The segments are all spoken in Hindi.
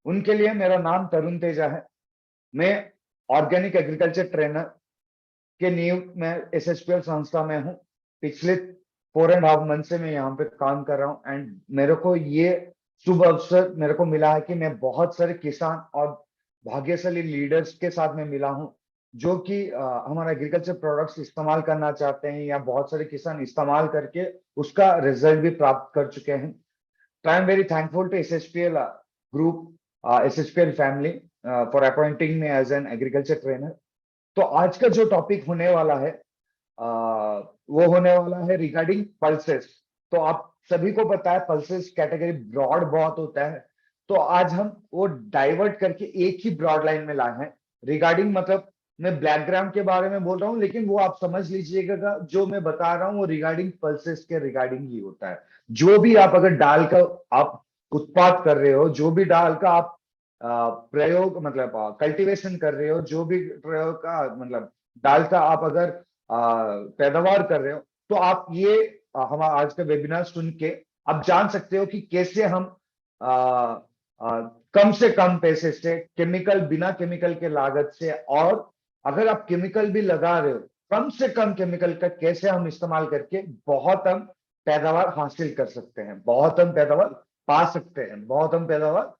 उनके लिए मेरा नाम तरुण तेजा है। मैं ऑर्गेनिक एग्रीकल्चर ट्रेनर के नियुक्त मैं एसएसपीएल संस्था में हूँ। पिछले 4.5 मंथ से मैं यहाँ पे काम कर रहा हूँ एंड मेरे को ये शुभ अवसर मेरे को मिला है कि मैं बहुत सारे किसान और भाग्यशाली लीडर्स के साथ में मिला हूँ, जो कि हमारा एग्रीकल्चर प्रोडक्ट्स इस्तेमाल करना चाहते हैं या बहुत सारे किसान इस्तेमाल करके उसका रिजल्ट भी प्राप्त कर चुके हैं। So I'm very thankful to SSPL group, SSPL family for appointing me as an agriculture trainer. तो आज का जो टॉपिक होने वाला है वो होने वाला है रिगार्डिंग पल्सेस। तो आप सभी को पता है पल्सेस कैटेगरी ब्रॉड बहुत होता है। तो आज हम वो डाइवर्ट करके एक ही ब्रॉड लाइन में लाए हैं रिगार्डिंग, मतलब मैं ब्लैक ग्राम के बारे में बोल रहा हूँ, लेकिन वो आप समझ लीजिएगा जो मैं बता रहा हूँ वो रिगार्डिंग पल्सेस के रिगार्डिंग ही होता है। जो भी आप अगर डाल का आप उत्पाद कर रहे हो, जो भी डाल का आप प्रयोग मतलब कल्टीवेशन कर रहे हो, जो भी प्रयोग का मतलब डाल का आप अगर पैदावार कर रहे हो, तो आप ये हमारा आज का वेबिनार सुन के आप जान सकते हो कि कैसे हम आ, कम से कम पैसे से केमिकल, बिना केमिकल के लागत से, और अगर आप केमिकल भी लगा रहे हो कम से कम केमिकल का कैसे हम इस्तेमाल करके बहुत हम पैदावार हासिल कर सकते हैं, बहुत हम पैदावार पा सकते हैं, बहुत हम पैदावार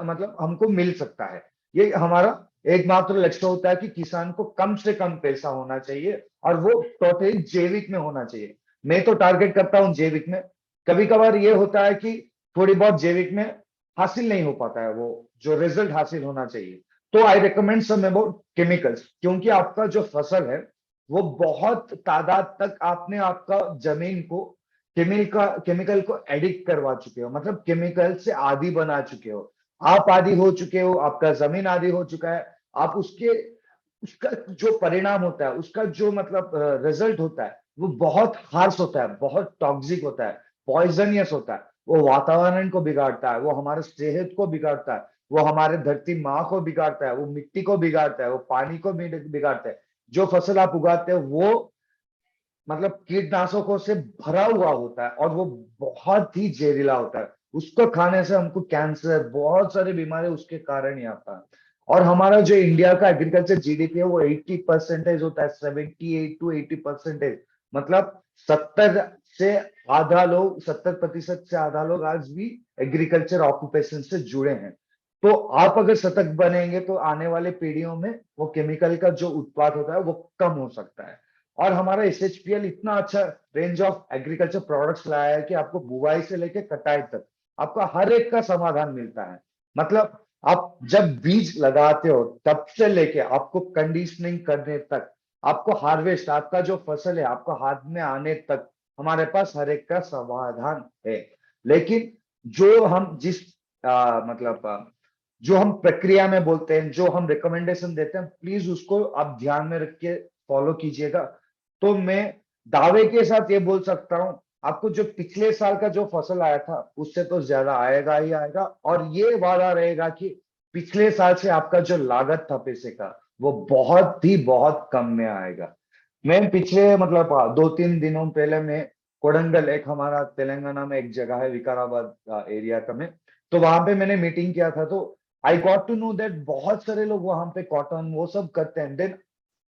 मतलब हमको मिल सकता है। ये हमारा एकमात्र लक्ष्य होता है कि किसान को कम से कम पैसा होना चाहिए और वो टोटली जैविक में होना चाहिए। मैं तो टारगेट करता हूं जैविक में। कभी कभार ये होता है कि थोड़ी बहुत जैविक में हासिल नहीं हो पाता है वो जो रिजल्ट हासिल होना चाहिए। तो I recommend some about chemicals, क्योंकि आपका जो फसल है वो बहुत तादाद तक आपने आपका जमीन को केमिकल को एडिक्ट करवा चुके हो, मतलब केमिकल से आदी बना चुके हो। आप आदी हो चुके हो, आपका जमीन आदी हो चुका है। आप उसके उसका जो परिणाम होता है, उसका जो मतलब रिजल्ट होता है वो बहुत हार्श होता है, बहुत टॉक्सिक होता है, पॉइजनियस होता है। वो वातावरण को बिगाड़ता है, वो हमारे सेहत को बिगाड़ता है, वो हमारे धरती माँ को बिगाड़ता है, वो मिट्टी को बिगाड़ता है, वो पानी को बिगाड़ता है। जो फसल आप उगाते हो वो मतलब कीटनाशकों से भरा हुआ होता है और वो बहुत ही जहरीला होता है। उसको खाने से हमको कैंसर, बहुत सारी बीमारी उसके कारण ही आता है। और हमारा जो इंडिया का एग्रीकल्चर जीडीपी है वो 80% होता है, 78 to 80%। मतलब 70% से आधा लोग आज भी एग्रीकल्चर ऑक्यूपेशन से जुड़े हैं। तो आप अगर सतर्क बनेंगे तो आने वाले पीढ़ियों में वो केमिकल का जो उत्पाद होता है वो कम हो सकता है। और हमारा एसएचपीएल इतना अच्छा रेंज ऑफ एग्रीकल्चर प्रोडक्ट्स लाया है कि आपको बुवाई से लेके कटाई तक आपका हर एक का समाधान मिलता है। मतलब आप जब बीज लगाते हो तब से लेके आपको कंडीशनिंग करने तक, आपको हार्वेस्ट, आपका जो फसल है आपको हाथ में आने तक हमारे पास हर एक का समाधान है। लेकिन जो हम जिस मतलब जो हम प्रक्रिया में बोलते हैं, जो हम रिकमेंडेशन देते हैं, प्लीज उसको आप ध्यान में रख के फॉलो कीजिएगा। तो मैं दावे के साथ ये बोल सकता हूं आपको जो पिछले साल का जो फसल आया था उससे तो ज्यादा आएगा ही आएगा। और ये वादा रहेगा कि पिछले साल से आपका जो लागत था पैसे का वो बहुत ही बहुत कम में आएगा। मैं पिछले मतलब 2-3 दिनों पहले मैं कोडंगल, एक हमारा तेलंगाना में एक जगह है विकाराबाद एरिया का में, तो वहां पे मैंने मीटिंग किया था। तो I got to know that बहुत सारे लोग वहां पे कॉटन वो सब करते हैं। Then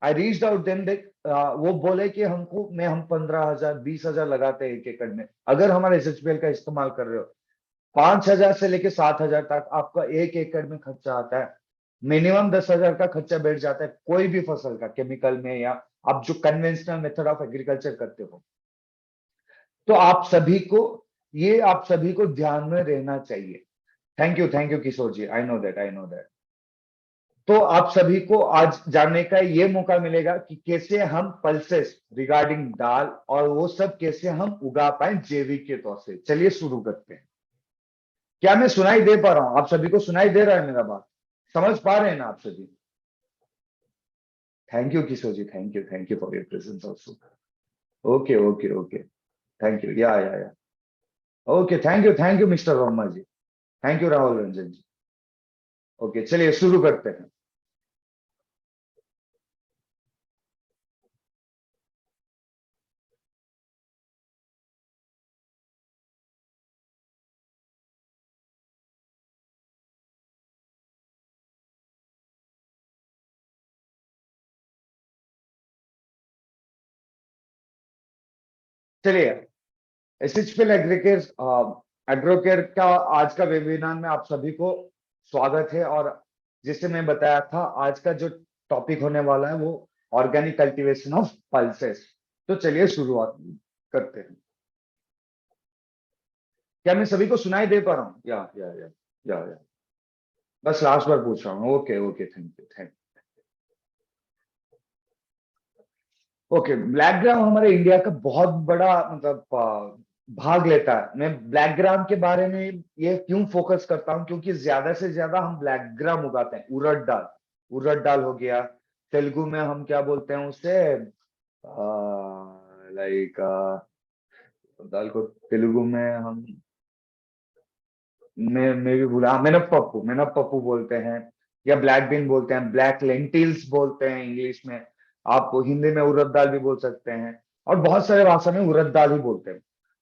I reached out them देख, वो बोले कि हम 15,000 20,000 लगाते हैं 1 एकड़ में। अगर हमारे एसएचपीएल का इस्तेमाल कर रहे हो 5,000 से लेके 7,000 तक आपका 1 एकड़ में खर्चा आता है। मिनिमम 10,000 का खर्चा बैठ जाता है कोई भी फसल का, केमिकल में या आप जो कन्वेंशनल मेथड ऑफ एग्रीकल्चर करते हो। तो आप सभी को ध्यान में रहना चाहिए। Thank you Kishore ji, I know that. तो आप सभी को आज जानने का ये मौका मिलेगा कि कैसे हम पल्सेस रिगार्डिंग दाल और वो सब कैसे हम उगा पाए जैविक के तौर से। चलिए शुरू करते हैं। क्या मैं सुनाई दे पा रहा हूं? आप सभी को सुनाई दे रहा है मेरा बात? समझ पा रहे हैं ना आप सभी? Thank you Kishore ji, thank you for your presence also. Okay okay okay, thank you, yeah okay, thank you mister Verma ji, thank you Rahul Ranjan ji. Okay चलिए शुरू करते हैं। चलिए, एसएचपीएल एग्रोकेयर का आज का वेबिनार में आप सभी को स्वागत है। और जैसे मैं बताया था, आज का जो टॉपिक होने वाला है वो ऑर्गेनिक कल्टीवेशन ऑफ पल्सेस। तो चलिए शुरुआत करते हैं। क्या मैं सभी को सुनाई दे पा रहा हूँ? या बस लास्ट बार पूछ रहा हूँ। Okay okay, thank you. Okay, black gram हमारे इंडिया का बहुत बड़ा मतलब भाग लेता है। मैं ब्लैक ग्राम के बारे में ये क्यों फोकस करता हूँ, क्योंकि ज्यादा से ज्यादा हम ब्लैक ग्राम उगाते हैं। उड़द दाल हो गया, तेलुगु में हम क्या बोलते हैं उसे, लाइक दाल को तेलुगु में हम, मैं भी भूला, मिनपप्पू बोलते हैं, या ब्लैक बीन बोलते हैं, ब्लैक लेंटिल्स बोलते हैं इंग्लिश में। आप हिंदी में उड़द दाल भी बोल सकते हैं, और बहुत सारे भाषा में उड़द दाल ही बोलते हैं।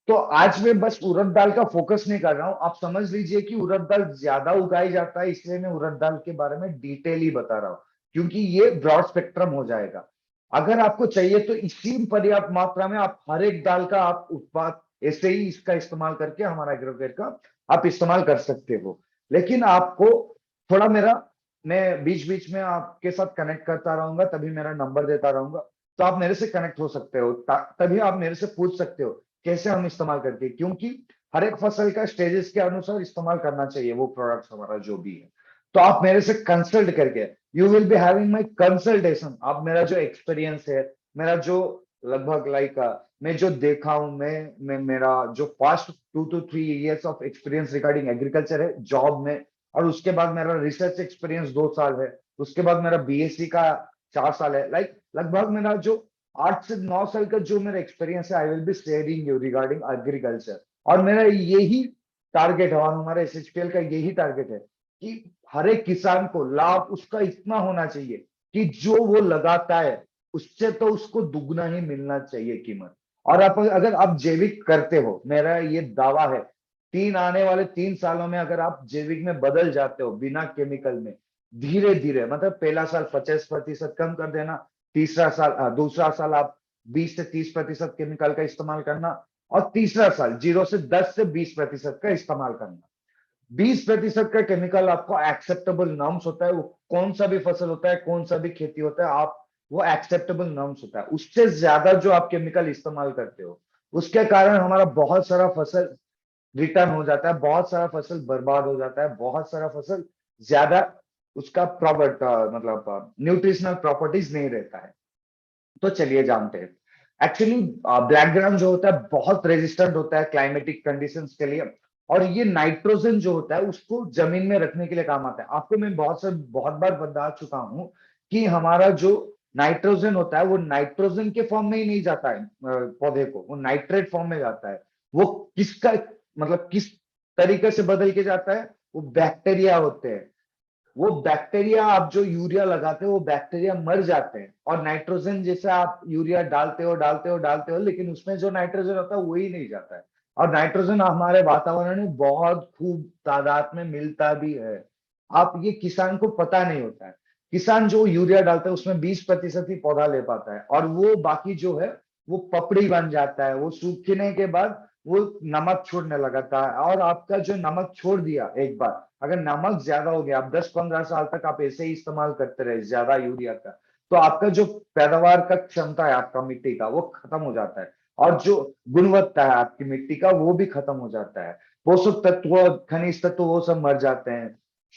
तो आज मैं बस उड़द दाल का फोकस नहीं कर रहा हूँ। आप समझ लीजिए कि उड़द दाल ज्यादा उगाई जाता है, इसलिए मैं उड़द दाल के बारे में डिटेल ही बता रहा हूँ, क्योंकि ये ब्रॉड स्पेक्ट्रम हो जाएगा। अगर आपको चाहिए तो इसी पर्याप्त मात्रा में आप हर एक दाल का आप उत्पाद ऐसे ही इसका इस्तेमाल करके, हमारा एग्रोकेयर का आप इस्तेमाल कर सकते हो। लेकिन आपको थोड़ा मैं बीच बीच में आपके साथ कनेक्ट करता रहूंगा, तभी मेरा नंबर देता रहूंगा। तो आप मेरे से कनेक्ट हो सकते हो, तभी आप मेरे से पूछ सकते हो कैसे हम इस्तेमाल करते हैं, क्योंकि हर एक फसल का स्टेजेस के अनुसार इस्तेमाल करना चाहिए वो प्रोडक्ट हमारा जो भी है। तो आप मेरे से कंसल्ट करके, you will be having my consultation. आप मेरा जो एक्सपीरियंस है, मेरा जो लगभग मैं जो देखा हूं, मेरा जो past 2 to 3 years of experience regarding agriculture है जॉब में, और उसके बाद मेरा रिसर्च एक्सपीरियंस 2 साल है, उसके बाद मेरा बीएससी का 4 साल है। लगभग मेरा जो 8 से 9 साल का जो मेरा एक्सपीरियंस है, I will be sharing you regarding agriculture. और मेरा यही टारगेट है, और हमारे एसएचपीएल का यही टारगेट है कि हर एक किसान को लाभ उसका इतना होना चाहिए कि जो वो लगाता है उससे तो उसको दुगना ही मिलना चाहिए कीमत। और आप अगर आप जैविक करते हो, मेरा ये दावा है, आने वाले 3 सालों में अगर आप जैविक में बदल जाते हो बिना केमिकल में, धीरे धीरे, मतलब पहला साल 50% कम कर देना, दूसरा साल आप 20 से 30% केमिकल का इस्तेमाल करना, और तीसरा साल 0 से 10 से 20% का इस्तेमाल करना। 20% का केमिकल आपको एक्सेप्टेबल नॉर्म्स होता है, वो कौन सा भी फसल होता है, कौन सा भी खेती होता है, आप वो एक्सेप्टेबल नॉर्म्स होता है। उससे ज्यादा जो आप केमिकल इस्तेमाल करते हो, उसके कारण हमारा बहुत सारा फसल रिटर्न हो जाता है, बहुत सारा फसल बर्बाद हो जाता है, बहुत सारा फसल ज्यादा उसका प्रॉपर्ट मतलब न्यूट्रिशनल प्रॉपर्टीज नहीं रहता है। तो चलिए जानते हैं। एक्चुअली ब्लैक ग्राम जो होता है बहुत रेजिस्टेंट होता है क्लाइमेटिक कंडीशंस के लिए, और ये नाइट्रोजन जो होता है उसको जमीन में रखने के लिए काम आता है। आपको मैं बहुत बार बता चुका हूं कि हमारा जो नाइट्रोजन होता है वो नाइट्रोजन के फॉर्म में ही नहीं जाता है पौधे को, वो नाइट्रेट फॉर्म में जाता है। वो किसका मतलब किस तरीके से बदल के जाता है, वो बैक्टीरिया होते हैं। वो बैक्टीरिया, आप जो यूरिया लगाते हो वो बैक्टीरिया मर जाते हैं, और नाइट्रोजन जैसे आप यूरिया डालते हो, लेकिन उसमें जो नाइट्रोजन होता है वही नहीं जाता है। और नाइट्रोजन हमारे वातावरण में बहुत खूब तादाद में मिलता भी है। आप ये किसान को पता नहीं होता है। किसान जो यूरिया डालता है उसमें 20% ही पौधा ले पाता है, और वो बाकी जो है वो पपड़ी बन जाता है। वो सूखने के बाद वो नमक छोड़ने लगाता है, और आपका जो नमक छोड़ दिया एक बार, अगर नमक ज्यादा हो गया, आप 10-15 साल तक आप ऐसे ही इस्तेमाल करते रहे ज्यादा यूरिया का, तो आपका जो पैदावार का क्षमता है आपका मिट्टी का वो खत्म हो जाता है, और जो गुणवत्ता है आपकी मिट्टी का वो भी खत्म हो जाता है। पोषक तत्व, खनिज तत्व वो सब मर जाते हैं,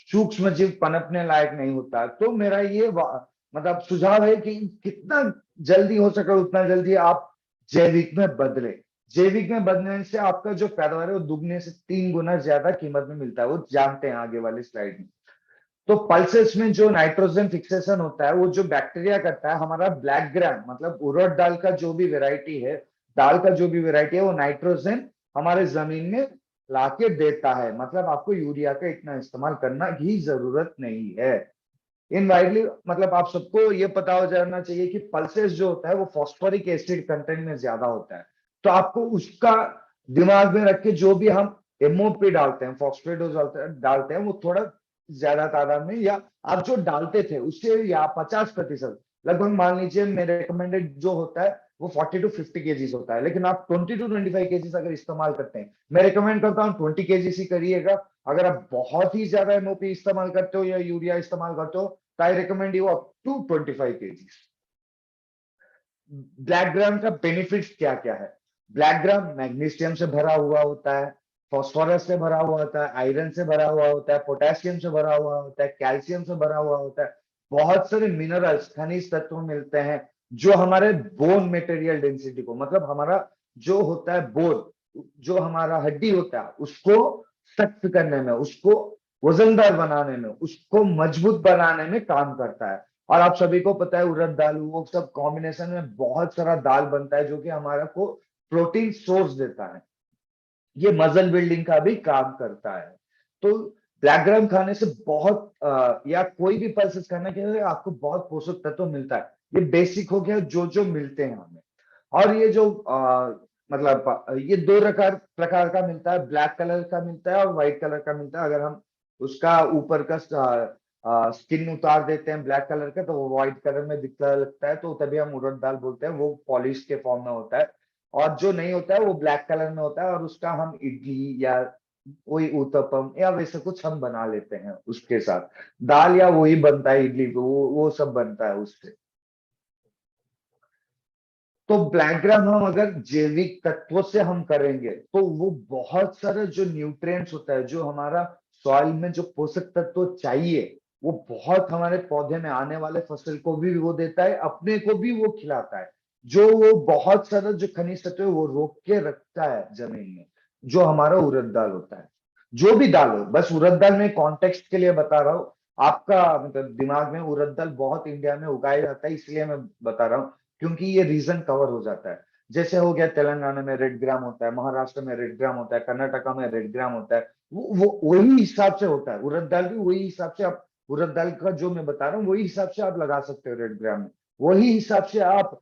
सूक्ष्म जीव पनपने लायक नहीं होता। तो मेरा ये मतलब सुझाव है कि कितना जल्दी हो सके उतना जल्दी आप जैविक में बदले। जैविक में बदलने से आपका जो पैदावार है वो दुगने से 3 गुना ज्यादा कीमत में मिलता है, वो जानते हैं आगे वाली स्लाइड में। तो पल्सेस में जो नाइट्रोजन फिक्सेशन होता है वो जो बैक्टीरिया करता है, हमारा ब्लैक ग्राम मतलब उड़द दाल का जो भी वेराइटी है, दाल का जो भी वेराइटी है, वो नाइट्रोजन हमारे जमीन में लाके देता है। मतलब आपको यूरिया का इतना इस्तेमाल करना की जरूरत नहीं है। इन वाइडली मतलब आप सबको ये पता हो जाना चाहिए कि पल्सेस जो होता है वो फॉस्फोरिक एसिड कंटेंट में ज्यादा होता है। तो आपको उसका दिमाग में रख के जो भी हम एमओपी डालते हैं, फॉस्फेटोज डालते हैं, वो थोड़ा ज्यादा तादाद में, या आप जो डालते थे उससे या 50%, लगभग मान लीजिए मेरे रिकमेंडेड जो होता है वो 40 टू 50 केजीज होता है, लेकिन आप 20 टू 25 केजीज अगर इस्तेमाल करते हैं, मैं रिकमेंड करता हूँ 20 केजीज ही करिएगा। अगर आप बहुत ही ज्यादा एमओपी इस्तेमाल करते हो या यूरिया इस्तेमाल करते हो, तो I recommend you up to 25 KGs. Black gram का बेनिफिट्स क्या क्या है? ब्लैक ग्राम मैग्नीशियम से भरा हुआ होता है, फास्फोरस से भरा हुआ होता है, आयरन से भरा हुआ होता है, पोटेशियम से भरा हुआ होता है, कैल्शियम से भरा हुआ होता है। बहुत सारे मिनरल्स, खनिज तत्व मिलते हैं जो हमारे बोन मटेरियल डेंसिटी को, मतलब हमारा जो होता है बोन, जो हमारा हड्डी होता है, उसको सख्त करने में, उसको वजनदार बनाने में, उसको मजबूत बनाने में काम करता है। और आप सभी को पता है उड़द दाल, वो सब कॉम्बिनेशन में बहुत सारा दाल बनता है जो कि हमारा को प्रोटीन सोर्स देता है। ये मसल बिल्डिंग का भी काम करता है। तो ब्लैक ग्राम खाने से बहुत या कोई भी पल्सेस खाने के आपको बहुत पोषक तत्व मिलता है। ये बेसिक हो गया जो जो मिलते हैं हमें। और ये जो मतलब ये दो प्रकार प्रकार का मिलता है, ब्लैक कलर का मिलता है और व्हाइट कलर का मिलता है। अगर हम उसका ऊपर का स्किन उतार देते हैं ब्लैक कलर का, तो वो व्हाइट कलर में दिखता लगता है, तो तभी हम उड़द दाल बोलते हैं, वो पॉलिश के फॉर्म में होता है। और जो नहीं होता है वो ब्लैक कलर में होता है, और उसका हम इडली या कोई उत्तपम या वैसे कुछ हम बना लेते हैं उसके साथ। दाल या वही बनता है, इडली वो सब बनता है उससे। तो ब्लैक ग्राम हम अगर जैविक तत्वों से हम करेंगे तो वो बहुत सारे जो न्यूट्रिएंट्स होता है, जो हमारा सॉइल में जो पोषक तत्व चाहिए, वो बहुत हमारे पौधे में आने वाले फसल को भी वो देता है, अपने को भी वो खिलाता है। जो वो बहुत सारा जो खनिज तत्व है वो रोक के रखता है जमीन में, जो हमारा उड़द दाल होता है। जो भी दाल हो, बस उड़द दाल में कॉन्टेक्स्ट के लिए बता रहा हूँ। आपका मतलब दिमाग में उड़द दाल बहुत इंडिया में उगाया जाता है, इसलिए मैं बता रहा हूँ क्योंकि ये रीजन कवर हो जाता है। जैसे हो गया तेलंगाना में रेड ग्राम होता है, महाराष्ट्र में रेड ग्राम होता है, कर्नाटका में रेड ग्राम होता है। वो वही हिसाब से होता है, उड़द दाल भी वही हिसाब से आप, उड़द दाल का जो मैं बता रहा हूँ वही हिसाब से आप लगा सकते हो रेड ग्राम में। वही हिसाब से आप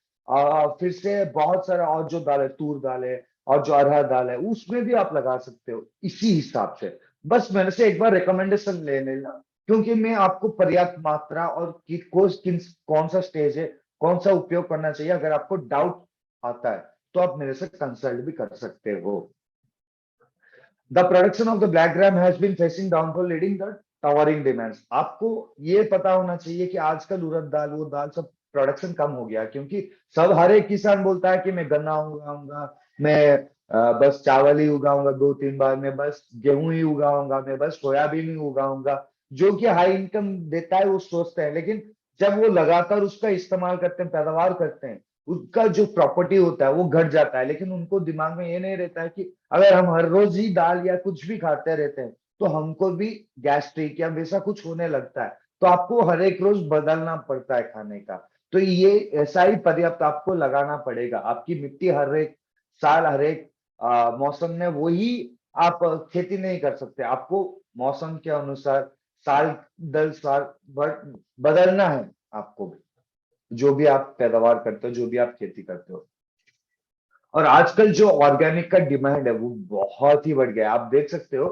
फिर से बहुत सारा और जो दाल है, तूर दाल है और जो अरहर दाल है, उसमें भी आप लगा सकते हो इसी हिसाब से। बस मेरे से एक बार रिकमेंडेशन ले लेना, क्योंकि मैं आपको पर्याप्त मात्रा और कौन सा स्टेज है, कौन सा उपयोग करना चाहिए, अगर आपको डाउट आता है तो आप मेरे से कंसल्ट भी कर सकते हो। The production of the black gram has been facing downfall leading the towering demands. आपको ये पता होना चाहिए कि आजकल उड़द दाल, वो दाल सब प्रोडक्शन कम हो गया, क्योंकि सब हर एक किसान बोलता है कि मैं गन्ना उगाऊंगा, मैं बस चावल ही उगाऊंगा 2-3 बार, मैं बस गेहूं ही उगाऊंगा, मैं बस सोयाबीन ही उगाऊंगा, जो कि हाई इनकम देता है वो सोचते हैं। लेकिन जब वो लगातार उसका इस्तेमाल करते हैं, पैदावार करते हैं, उसका जो प्रॉपर्टी होता है वो घट जाता है। लेकिन उनको दिमाग में ये नहीं रहता है कि अगर हम हर रोज ही दाल या कुछ भी खाते रहते हैं तो हमको भी गैस्ट्रिक या वैसा कुछ होने लगता है। तो आपको हर एक रोज बदलना पड़ता है खाने का। तो ये ऐसा ही पर्याप्त आपको लगाना पड़ेगा। आपकी मिट्टी हर एक साल, हर एक मौसम में वही आप खेती नहीं कर सकते। आपको मौसम के अनुसार साल दर साल बदलना है आपको भी, जो भी आप पैदावार करते हो, जो भी आप खेती करते हो। और आजकल जो ऑर्गेनिक का डिमांड है वो बहुत ही बढ़ गया है। आप देख सकते हो,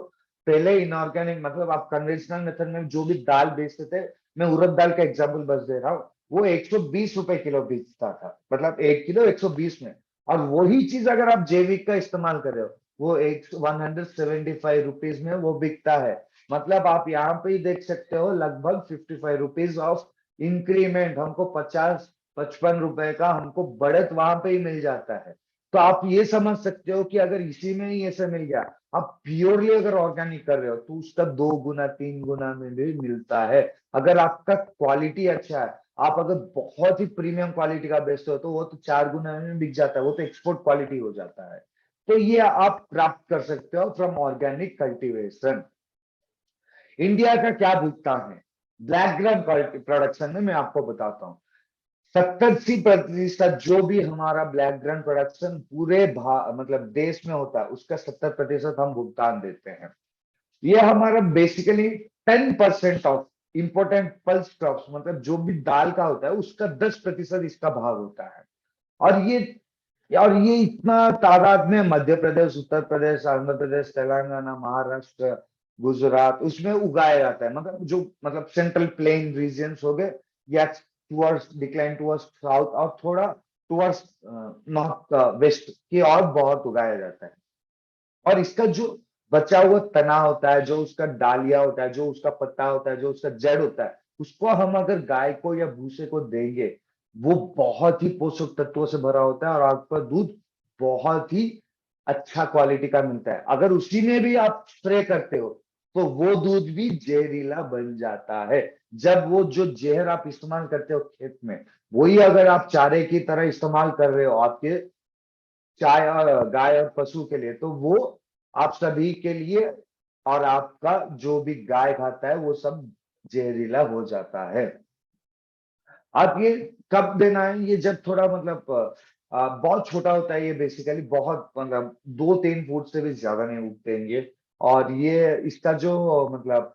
पहले इनऑर्गेनिक मतलब आप कन्वेंशनल मेथड में जो भी दाल बेचते थे, मैं उड़द दाल का एग्जांपल बस दे रहा हूँ, वो 120 रुपए किलो बेचता था, मतलब 1 किलो 120 में। और वही चीज अगर आप जैविक का इस्तेमाल कर रहे हो, वो एक 175 रुपीज में वो बिकता है। मतलब आप यहाँ पे ही देख सकते हो, लगभग 55 रुपीज ऑफ इंक्रीमेंट, हमको 50-55 रुपए का हमको बढ़त वहां पे ही मिल जाता है। तो आप ये समझ सकते हो कि अगर इसी में ही ऐसे मिल गया, आप प्योरली अगर ऑर्गेनिक कर रहे हो तो उसका 2 गुना 3 गुना में भी मिलता है। अगर आपका क्वालिटी अच्छा है, आप अगर बहुत ही प्रीमियम क्वालिटी का बेचते हो तो वो तो 4 गुना में बिक जाता है, वो तो एक्सपोर्ट क्वालिटी हो जाता है। तो ये आप प्राप्त कर सकते हो फ्रॉम ऑर्गेनिक कल्टीवेशन। इंडिया का क्या भुगतान है ब्लैक ग्राम प्रोडक्शन में, मैं आपको बताता हूँ। 70-80% जो भी हमारा ब्लैक ग्राम प्रोडक्शन पूरे मतलब देश में होता है, उसका 70% हम भुगतान देते हैं। ये हमारा basically 10% of important pulse crops, मतलब जो भी दाल का होता है उसका 10% इसका भाग होता है। और ये इतना तादाद में मध्य प्रदेश, उत्तर प्रदेश, आंध्र प्रदेश, तेलंगाना, महाराष्ट्र, गुजरात, उसमें उगाया जाता है। मतलब जो मतलब सेंट्रल प्लेन रीजन्स हो गए, या टुवर्ड्स डिक्लाइन टुवर्ड्स साउथ, और थोड़ा टुवर्ड्स नॉर्थ वेस्ट की ओर बहुत उगाया जाता है। और इसका जो बचा हुआ तना होता है, जो उसका डालिया होता है, जो उसका पत्ता होता है, जो उसका जड़ होता है, उसको हम अगर गाय को या भूसे को देंगे, वो बहुत ही पोषक तत्वों से भरा होता है और आपका दूध बहुत ही अच्छा क्वालिटी का मिलता है। अगर उसी में भी आप स्प्रे करते हो तो वो दूध भी जहरीला बन जाता है। जब वो जो जहर आप इस्तेमाल करते हो खेत में, वही अगर आप चारे की तरह इस्तेमाल कर रहे हो आपके चाय और गाय और पशु के लिए, तो वो आप सभी के लिए और आपका जो भी गाय खाता है वो सब जहरीला हो जाता है। आप ये कब देना है? ये जब थोड़ा मतलब बहुत छोटा होता है, ये बेसिकली बहुत मतलब 2-3 फुट से भी ज्यादा नहीं उगते हैं ये। और ये इसका जो मतलब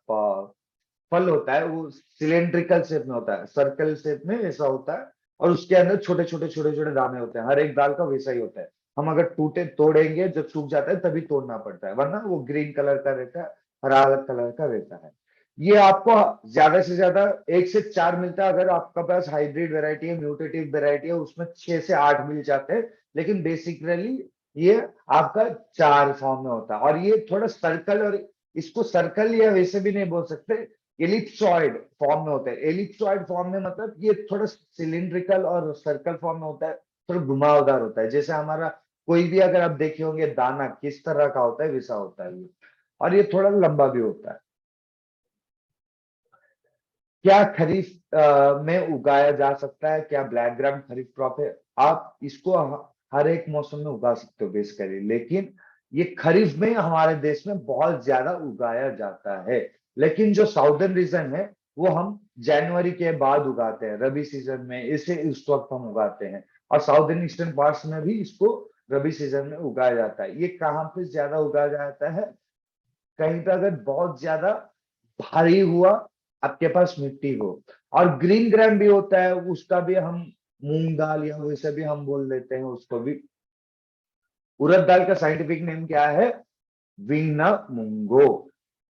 फल होता है वो सिलेंड्रिकल शेप में होता है, सर्कल शेप में ऐसा होता है। और उसके अंदर छोटे छोटे छोटे छोटे दाने होते हैं, हर एक दाल का वैसा ही होता है। हम अगर टूटे तोड़ेंगे, जब सूख जाता है तभी तोड़ना पड़ता है, वरना वो ग्रीन कलर का रहता है, हरा कलर का रहता है। ये आपको ज्यादा से ज्यादा 1 से 4 मिलता है। अगर आपका पास हाइब्रिड वेरायटी है, म्यूटेटिव वेरायटी है, उसमें 6 से 8 मिल जाते हैं। लेकिन बेसिकली ये आपका 4 फॉर्म में होता है। और ये थोड़ा सर्कल, और इसको सर्कल या वैसे भी नहीं बोल सकते, एलिप्सॉइड फॉर्म में होता है। एलिप्सॉइड फॉर्म में मतलब ये थोड़ा सिलिंड्रिकल और सर्कल फॉर्म में होता है, थोड़ा घुमावदार होता है। जैसे हमारा कोई भी अगर आप देखे होंगे दाना किस तरह का होता है, वैसा होता है ये। और ये थोड़ा लंबा भी होता है। क्या खरीफ में उगाया जा सकता है? क्या ब्लैक ग्राम खरीफ क्रॉप है? आप इसको हर एक मौसम में उगा सकते हो बेसिकली, लेकिन ये खरीफ में हमारे देश में बहुत ज्यादा उगाया जाता है। लेकिन जो साउदर्न रीजन है वो हम जनवरी के बाद उगाते हैं, रबी सीजन में इसे इस वक्त हम उगाते हैं। और साउदर्न ईस्टर्न पार्ट्स में भी इसको रबी सीजन में उगाया जाता है। ये कहाँ पे ज्यादा उगाया जाता है? कहीं पे अगर बहुत ज्यादा भारी हुआ, आपके पास मिट्टी हो। और ग्रीन ग्राम भी होता है, उसका भी हम मूंग दाल या वैसे भी हम बोल देते हैं उसको भी। उड़द दाल का साइंटिफिक नेम क्या है? विग्ना मुंगो।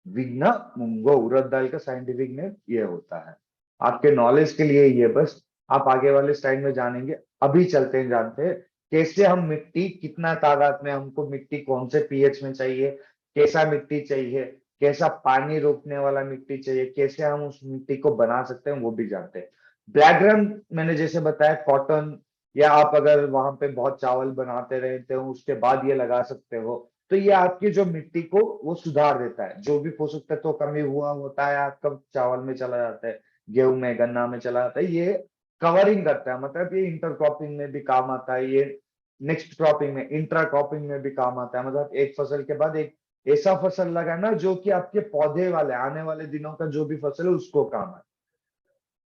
विग्ना मुंगो उड़द दाल का साइंटिफिक नेम ये होता है। आपके नॉलेज के लिए ये बस, आप आगे वाले स्लाइड में जानेंगे। अभी चलते हैं, जानते हैं कैसे हम मिट्टी, कितना तादाद में हमको मिट्टी कौन से पीएच में चाहिए, कैसा मिट्टी चाहिए, कैसा पानी रोकने वाला मिट्टी चाहिए, कैसे हम उस मिट्टी को बना सकते हैं, वो भी जानते हैं। ब्लैक ग्राम मैंने जैसे बताया कॉटन, या आप अगर वहां पे बहुत चावल बनाते रहते हो उसके बाद ये लगा सकते हो। तो ये आपकी जो मिट्टी को वो सुधार देता है। जो भी पोषक तत्व कमी हुआ होता है आपका चावल में चला जाता है, गेहूं में, गन्ना में चला जाता है, ये कवरिंग करता है। मतलब ये इंटर क्रॉपिंग में भी काम आता है, ये नेक्स्ट क्रॉपिंग में, इंट्रा क्रॉपिंग में भी काम आता है। मतलब एक फसल के बाद एक ऐसा फसल लगाना जो कि आपके पौधे वाले आने वाले दिनों का जो भी फसल है उसको काम है।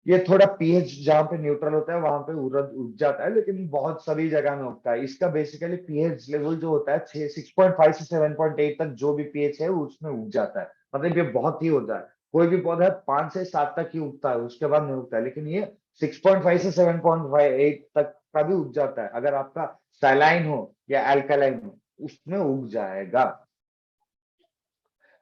ये थोड़ा पीएच जहाँ पे न्यूट्रल होता है वहां पे उड़द उग जाता है, लेकिन बहुत सभी जगह में उगता है। इसका बेसिकली पीएच लेवल जो होता है 6.5 से 7.8 तक, जो भी पीएच है उसमें उग जाता है। मतलब ये बहुत ही होता है। कोई भी पौधा 5 से 7 तक ही उगता है, उसके बाद नहीं उगता है। लेकिन ये 6.5 से 7.8 तक का भी उग जाता है। अगर आपका सैलाइन हो या एल्कालाइन हो, उसमें उग जाएगा।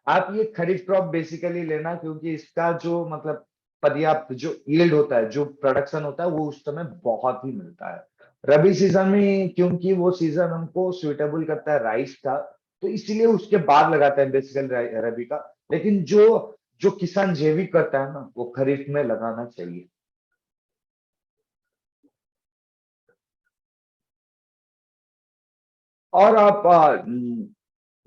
आप ये खरीफ क्रॉप बेसिकली लेना, क्योंकि इसका जो मतलब पर्याप्त जो यील्ड होता है, जो प्रोडक्शन होता है, वो उस समय बहुत ही मिलता है। रबी सीजन में क्योंकि वो सीजन हमको सुइटेबल करता है राइस का, तो इसीलिए उसके बाद लगाते हैं बेसिकली रबी का। लेकिन जो जो किसान जैविक करता है ना, वो खरीफ में लगाना चाहिए। और आप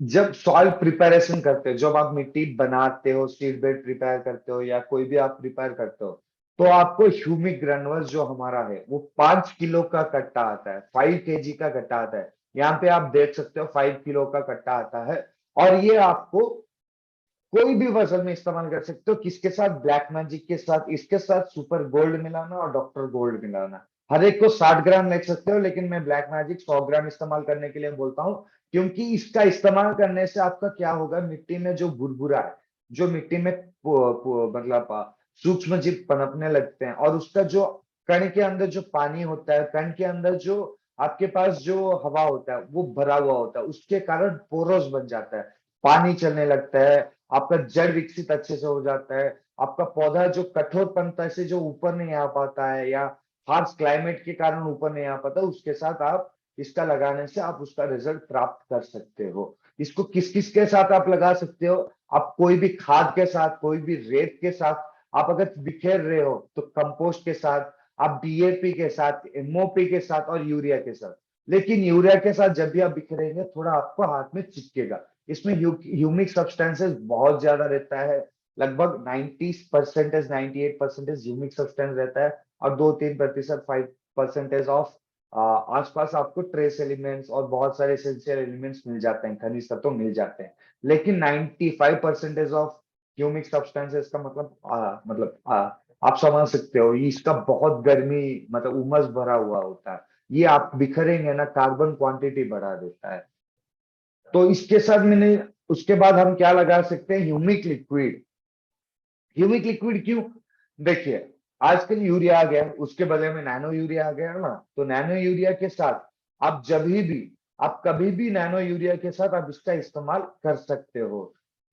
जब सॉइल प्रिपरेशन करते हो, जब आप मिट्टी बनाते हो, सीड बेड प्रिपेयर करते हो या कोई भी आप प्रिपेयर करते हो, तो आपको ह्यूमिक ग्रेन्युल्स जो हमारा है वो 5 किलो का कट्टा आता है, 5 kg का कट्टा आता है। यहाँ पे आप देख सकते हो 5 किलो का कट्टा आता है। और ये आपको कोई भी फसल में इस्तेमाल कर सकते हो। किसके साथ? ब्लैक मैजिक के साथ, इसके साथ सुपर गोल्ड मिलाना और डॉक्टर गोल्ड मिलाना। हर एक को 60 ग्राम ले सकते हो, लेकिन मैं ब्लैक मैजिक 100 ग्राम इस्तेमाल करने के लिए बोलता हूँ। क्योंकि इसका इस्तेमाल करने से आपका क्या होगा, मिट्टी में जो भुरभुरा है, जो मिट्टी में मतलब सूक्ष्म जीव पनपने लगते हैं, और उसका जो कण के अंदर जो पानी होता है, कण के अंदर जो आपके पास जो हवा होता है वो भरा हुआ होता है, उसके कारण पोरोस बन जाता है, पानी चलने लगता है, आपका जड़ विकसित अच्छे से हो जाता है। आपका पौधा जो कठोरपंथा से जो ऊपर नहीं आ पाता है, या हार्श क्लाइमेट के कारण ऊपर नहीं आ पाता, उसके साथ आप इसका लगाने से आप उसका रिजल्ट प्राप्त कर सकते हो। इसको किस किस के साथ आप लगा सकते हो? आप कोई भी खाद के साथ, कोई भी रेत के साथ, आप अगर बिखेर रहे हो तो कंपोस्ट के साथ, आप डीएपी के साथ, एमओपी के साथ और यूरिया के साथ। लेकिन यूरिया के साथ जब भी आप बिखेरेंगे थोड़ा आपको हाथ में चिपकेगा। इसमें ह्यूमिक सब्सटेंसेस बहुत ज्यादा रहता है, लगभग 90% 98% ह्यूमिक सब्सटेंस रहता है, और 2-3% 5% ऑफ आसपास आपको ट्रेस एलिमेंट्स और बहुत सारे एसेंशियल एलिमेंट्स मिल जाते हैं, खनिज तत्व मिल जाते हैं। लेकिन 95% ऑफ ह्यूमिक सब्सटेंसेस का आप समझ सकते हो इसका बहुत गर्मी, मतलब उमस भरा हुआ होता है। ये आप बिखरेंगे ना, कार्बन क्वांटिटी बढ़ा देता है। तो इसके साथ मैंने, उसके बाद हम क्या लगा सकते हैं? Humic liquid. ह्यूमिक लिक्विड क्यों? देखिए, आजकल यूरिया आ गया, उसके बदले में नैनो यूरिया आ गया ना, तो नैनो यूरिया के साथ आप आप कभी भी नैनो यूरिया के साथ आप इसका इस्तेमाल कर सकते हो।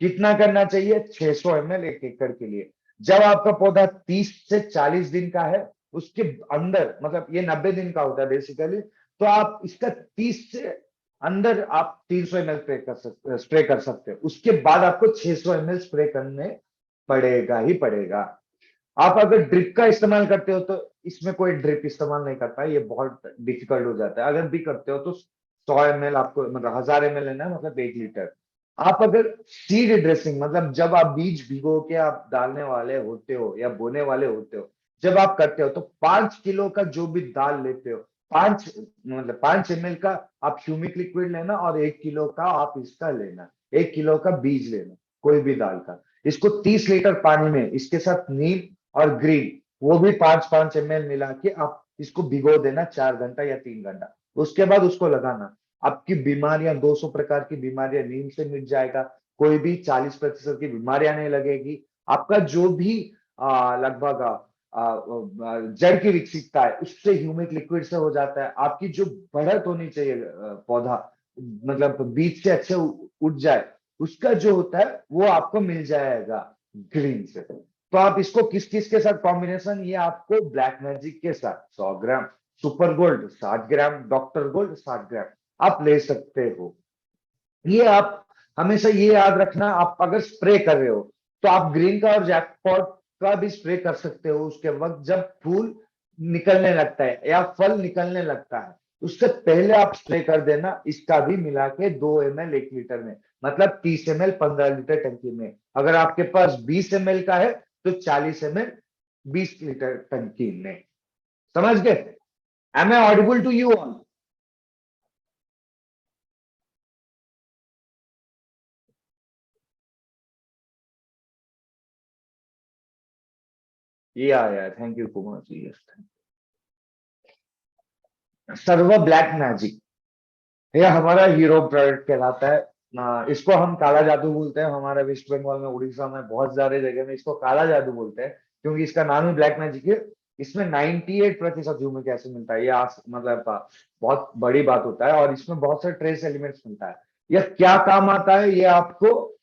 कितना करना चाहिए? 600 ml 1 एकड़ के लिए। जब आपका पौधा 30 से 40 दिन का है, उसके अंदर, मतलब ये 90 दिन का होता है बेसिकली, तो आप इसका 30 से अंदर आप 300 ml स्प्रे कर सकते हो। उसके बाद आपको 600 ml स्प्रे करने पड़ेगा ही पड़ेगा। आप अगर ड्रिप का इस्तेमाल करते हो तो इसमें कोई ड्रिप इस्तेमाल नहीं करता है, ये बहुत डिफिकल्ट हो जाता है। अगर भी करते हो तो 100 ml आपको, मतलब 1000 ml लेना है, मतलब 1 लीटर। आप अगर सीड ड्रेसिंग, मतलब जब आप बीज भिगो के आप डालने वाले होते हो या बोने वाले होते हो, जब आप करते हो तो 5 किलो का जो भी दाल लेते हो, 5 ml का आप ह्यूमिक लिक्विड लेना, और 1 किलो का आप इसका लेना, 1 किलो का बीज लेना कोई भी दाल का। इसको 30 लीटर पानी में इसके साथ नीम और ग्रीन, वो भी 5-5 ml मिला के आप इसको भिगो देना 4 घंटा या 3 घंटा। उसके बाद उसको लगाना। आपकी बीमारियां, 200 प्रकार की बीमारियां नीम से मिट जाएगा। कोई भी 40% की बीमारियां नहीं लगेगी। आपका जो भी लगभग जड़ की विकसितता है उससे ह्यूमिक लिक्विड से हो जाता है। आपकी जो बढ़त होनी चाहिए पौधा, मतलब बीज से अच्छे उठ जाए, उसका जो होता है वो आपको मिल जाएगा ग्रीन से। तो आप इसको किस किस के साथ कॉम्बिनेशन, ये आपको ब्लैक मैजिक के साथ 100 ग्राम, सुपर गोल्ड 60 ग्राम, डॉक्टर गोल्ड 60 ग्राम आप ले सकते हो। ये आप हमेशा ये याद रखना, आप अगर स्प्रे कर रहे हो तो आप ग्रीन का और जैकपॉट का भी स्प्रे कर सकते हो उसके वक्त जब फूल निकलने लगता है या फल निकलने लगता है, उससे पहले आप स्प्रे कर देना। इसका भी मिला के 2 ml 1 लीटर में, मतलब 30 ml 15 लीटर टंकी में। अगर आपके पास 20 ml का है तो 40 ml 20 लीटर टंकी में। समझ गए? Am I audible to you on? Yeah thank you Kumar ji. Sarv black magic, यह हमारा हीरो प्रोडक्ट कहलाता है। इसको हम काला जादू बोलते हैं। हमारे वेस्ट बंगाल में, उड़ीसा में, बहुत सारे जगह में इसको काला जादू बोलते हैं, क्योंकि इसका नाम ही ब्लैक मैजिक है। इसमें 98% ह्यूमिक एसिड मिलता है। मतलब बहुत बड़ी बात होता है, और इसमें बहुत सारे ट्रेस एलिमेंट्स मिलता है। यह क्या काम आता है? ये आपको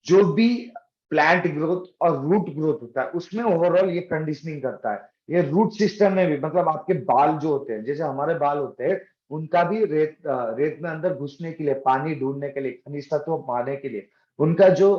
जो भी प्लांट ग्रोथ और रूट ग्रोथ होता है उसमें ओवरऑल ये कंडीशनिंग करता है। ये रूट सिस्टम में भी, मतलब आपके बाल जो होते हैं, जैसे हमारे बाल होते हैं, उनका भी रेत में अंदर घुसने के लिए, पानी ढूंढने के लिए, खनिज तत्व पाने के लिए, उनका जो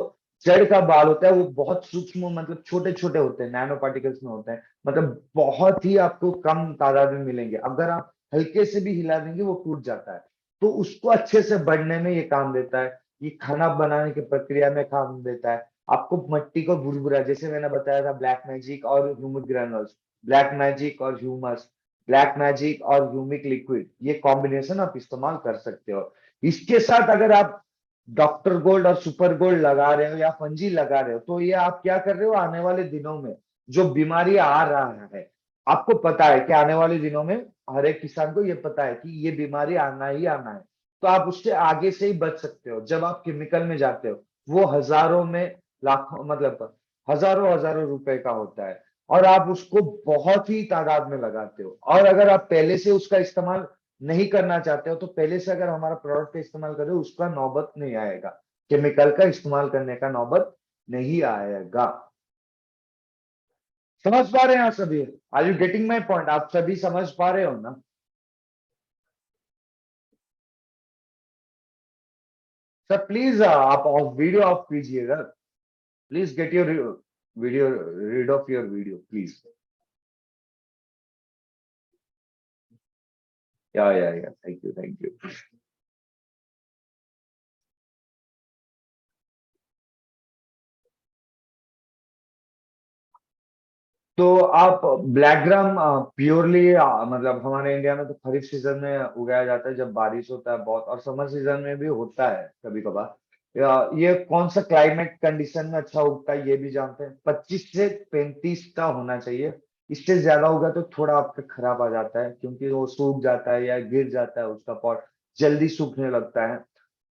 जड़ का बाल होता है वो बहुत सूक्ष्म, मतलब छोटे छोटे होते हैं, नैनो पार्टिकल्स में होते हैं। मतलब बहुत ही आपको कम तादाद में मिलेंगे, अगर आप हल्के से भी हिला देंगे वो टूट जाता है। तो उसको अच्छे से बढ़ने में ये काम देता है। ये खाना बनाने की प्रक्रिया में काम देता है। आपको मट्टी को भुरभुरा, जैसे मैंने बताया था, ब्लैक मैजिक और ह्यूमिक ग्रैनुल्स, ब्लैक मैजिक और ह्यूमस, ब्लैक मैजिक और ह्यूमिक लिक्विड, ये कॉम्बिनेशन आप इस्तेमाल कर सकते हो। इसके साथ अगर आप डॉक्टर गोल्ड और सुपर गोल्ड लगा रहे हो या फंजी लगा रहे हो, तो ये आप क्या कर रहे हो? आने वाले दिनों में जो बीमारी आ रहा है, आपको पता है कि आने वाले दिनों में हर एक किसान को ये पता है कि ये बीमारी आना ही आना है, तो आप उससे आगे से ही बच सकते हो। जब आप केमिकल में जाते हो, वो हजारों में, लाखों, मतलब हजारों हजारों रुपए का होता है, और आप उसको बहुत ही तादाद में लगाते हो। और अगर आप पहले से उसका इस्तेमाल नहीं करना चाहते हो तो पहले से अगर हमारा प्रोडक्ट का इस्तेमाल करो, उसका नौबत नहीं आएगा, केमिकल का इस्तेमाल करने का नौबत नहीं आएगा। समझ पा रहे हैं आप सभी? Are you getting my point? आप सभी समझ पा रहे हो ना? सर प्लीज आप ऑफ वीडियो ऑफ कीजिएगा। Please get your video, read off your video please. या थैंक यू, थैंक यू। तो आप ब्लैक ग्राम प्योरली मतलब हमारे इंडिया में तो खरीफ सीजन में उगाया जाता है जब बारिश होता है बहुत, और समर सीजन में भी होता है कभी कभार। ये कौन सा क्लाइमेट कंडीशन में अच्छा उगता है ये भी जानते हैं। 25 से 35 का होना चाहिए। इससे ज्यादा होगा तो थोड़ा आपका खराब आ जाता है, क्योंकि वो सूख जाता है या गिर जाता है, उसका पॉट जल्दी सूखने लगता है।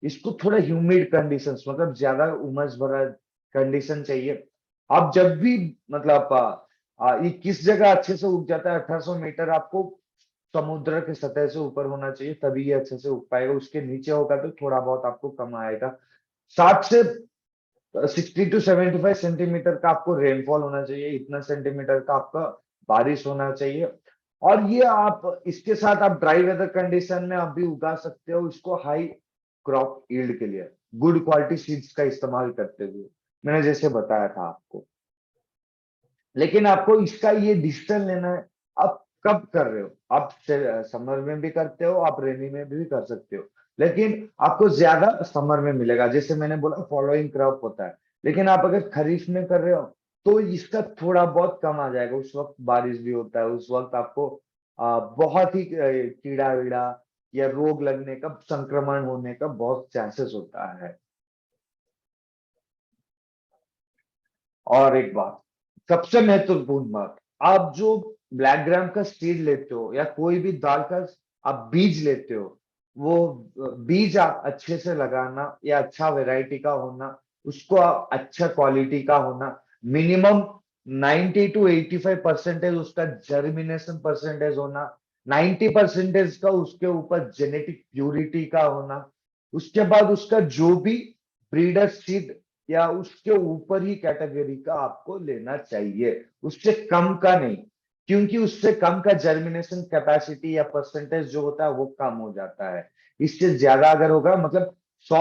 इसको थोड़ा ह्यूमिड कंडीशंस, मतलब ज्यादा उमस भरा कंडीशन चाहिए। आप जब भी मतलब ये किस जगह अच्छे से उग जाता है, 1800 मीटर आपको समुद्र के सतह से ऊपर होना चाहिए, तभी ये अच्छे से उग पाएगा। उसके नीचे होगा तो थोड़ा बहुत आपको कम आएगा। 60 से 75 सेंटीमीटर का आपको रेनफॉल होना चाहिए, इतना सेंटीमीटर का आपका बारिश होना चाहिए। और ये आप इसके साथ आप ड्राई वेदर कंडीशन में आप भी उगा सकते हो इसको, हाई क्रॉप यील्ड के लिए गुड क्वालिटी सीड्स का इस्तेमाल करते हुए, मैंने जैसे बताया था आपको। लेकिन आपको इसका ये डिसीजन लेना है, आप कब कर रहे हो। आप समर में भी करते हो, आप रेनी में भी कर सकते हो, लेकिन आपको ज्यादा समर में मिलेगा। जैसे मैंने बोला फॉलोइंग क्रॉप होता है, लेकिन आप अगर खरीफ में कर रहे हो तो इसका थोड़ा बहुत कम आ जाएगा। उस वक्त बारिश भी होता है, उस वक्त आपको बहुत ही कीड़ा वीड़ा या रोग लगने का, संक्रमण होने का बहुत चांसेस होता है। और एक बात, सबसे महत्वपूर्ण बात, आप जो ब्लैक ग्राम का सीड लेते हो या कोई भी दाल का आप बीज लेते हो, वो बीज आप अच्छे से लगाना या अच्छा वैरायटी का होना, उसको अच्छा क्वालिटी का होना। मिनिमम 90 to 85% उसका जर्मिनेशन परसेंटेज होना, 90% का उसके ऊपर जेनेटिक प्यूरिटी का होना। उसके बाद उसका जो भी ब्रीडर सीड या उसके ऊपर ही कैटेगरी का आपको लेना चाहिए, उससे कम का नहीं। क्योंकि उससे कम का जर्मिनेशन कैपेसिटी या परसेंटेज जो होता है वो कम हो जाता है। इससे ज्यादा अगर होगा, मतलब 100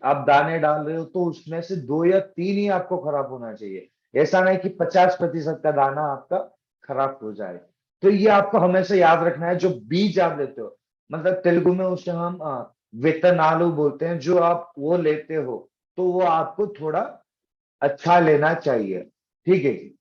आप दाने डाल रहे हो तो उसमें से 2 या 3 ही आपको खराब होना चाहिए। ऐसा नहीं कि 50% का दाना आपका खराब हो जाए। तो ये आपको हमेशा याद रखना है। जो बीज आप लेते हो, मतलब तेलुगु में उसे हम विత్తనాలు बोलते हैं, जो आप वो लेते हो तो वो आपको थोड़ा अच्छा लेना चाहिए। ठीक है जी।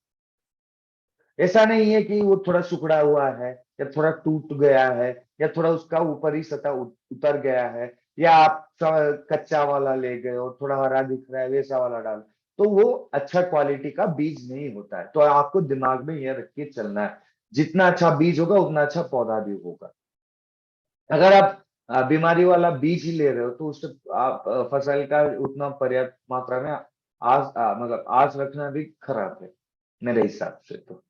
ऐसा नहीं है कि वो थोड़ा सिकुड़ा हुआ है या थोड़ा टूट गया है या थोड़ा उसका ऊपर ही सतह उतर गया है, या आप कच्चा वाला ले गए हो, थोड़ा हरा दिख रहा है वैसा वाला डाल, तो वो अच्छा क्वालिटी का बीज नहीं होता है। तो आपको दिमाग में ये रख के चलना है, जितना अच्छा बीज होगा उतना अच्छा पौधा भी होगा। अगर आप बीमारी वाला बीज ही ले रहे हो तो उससे आप फसल का उतना पर्याप्त मात्रा में मतलब आस रखना भी खराब है मेरे हिसाब से। तो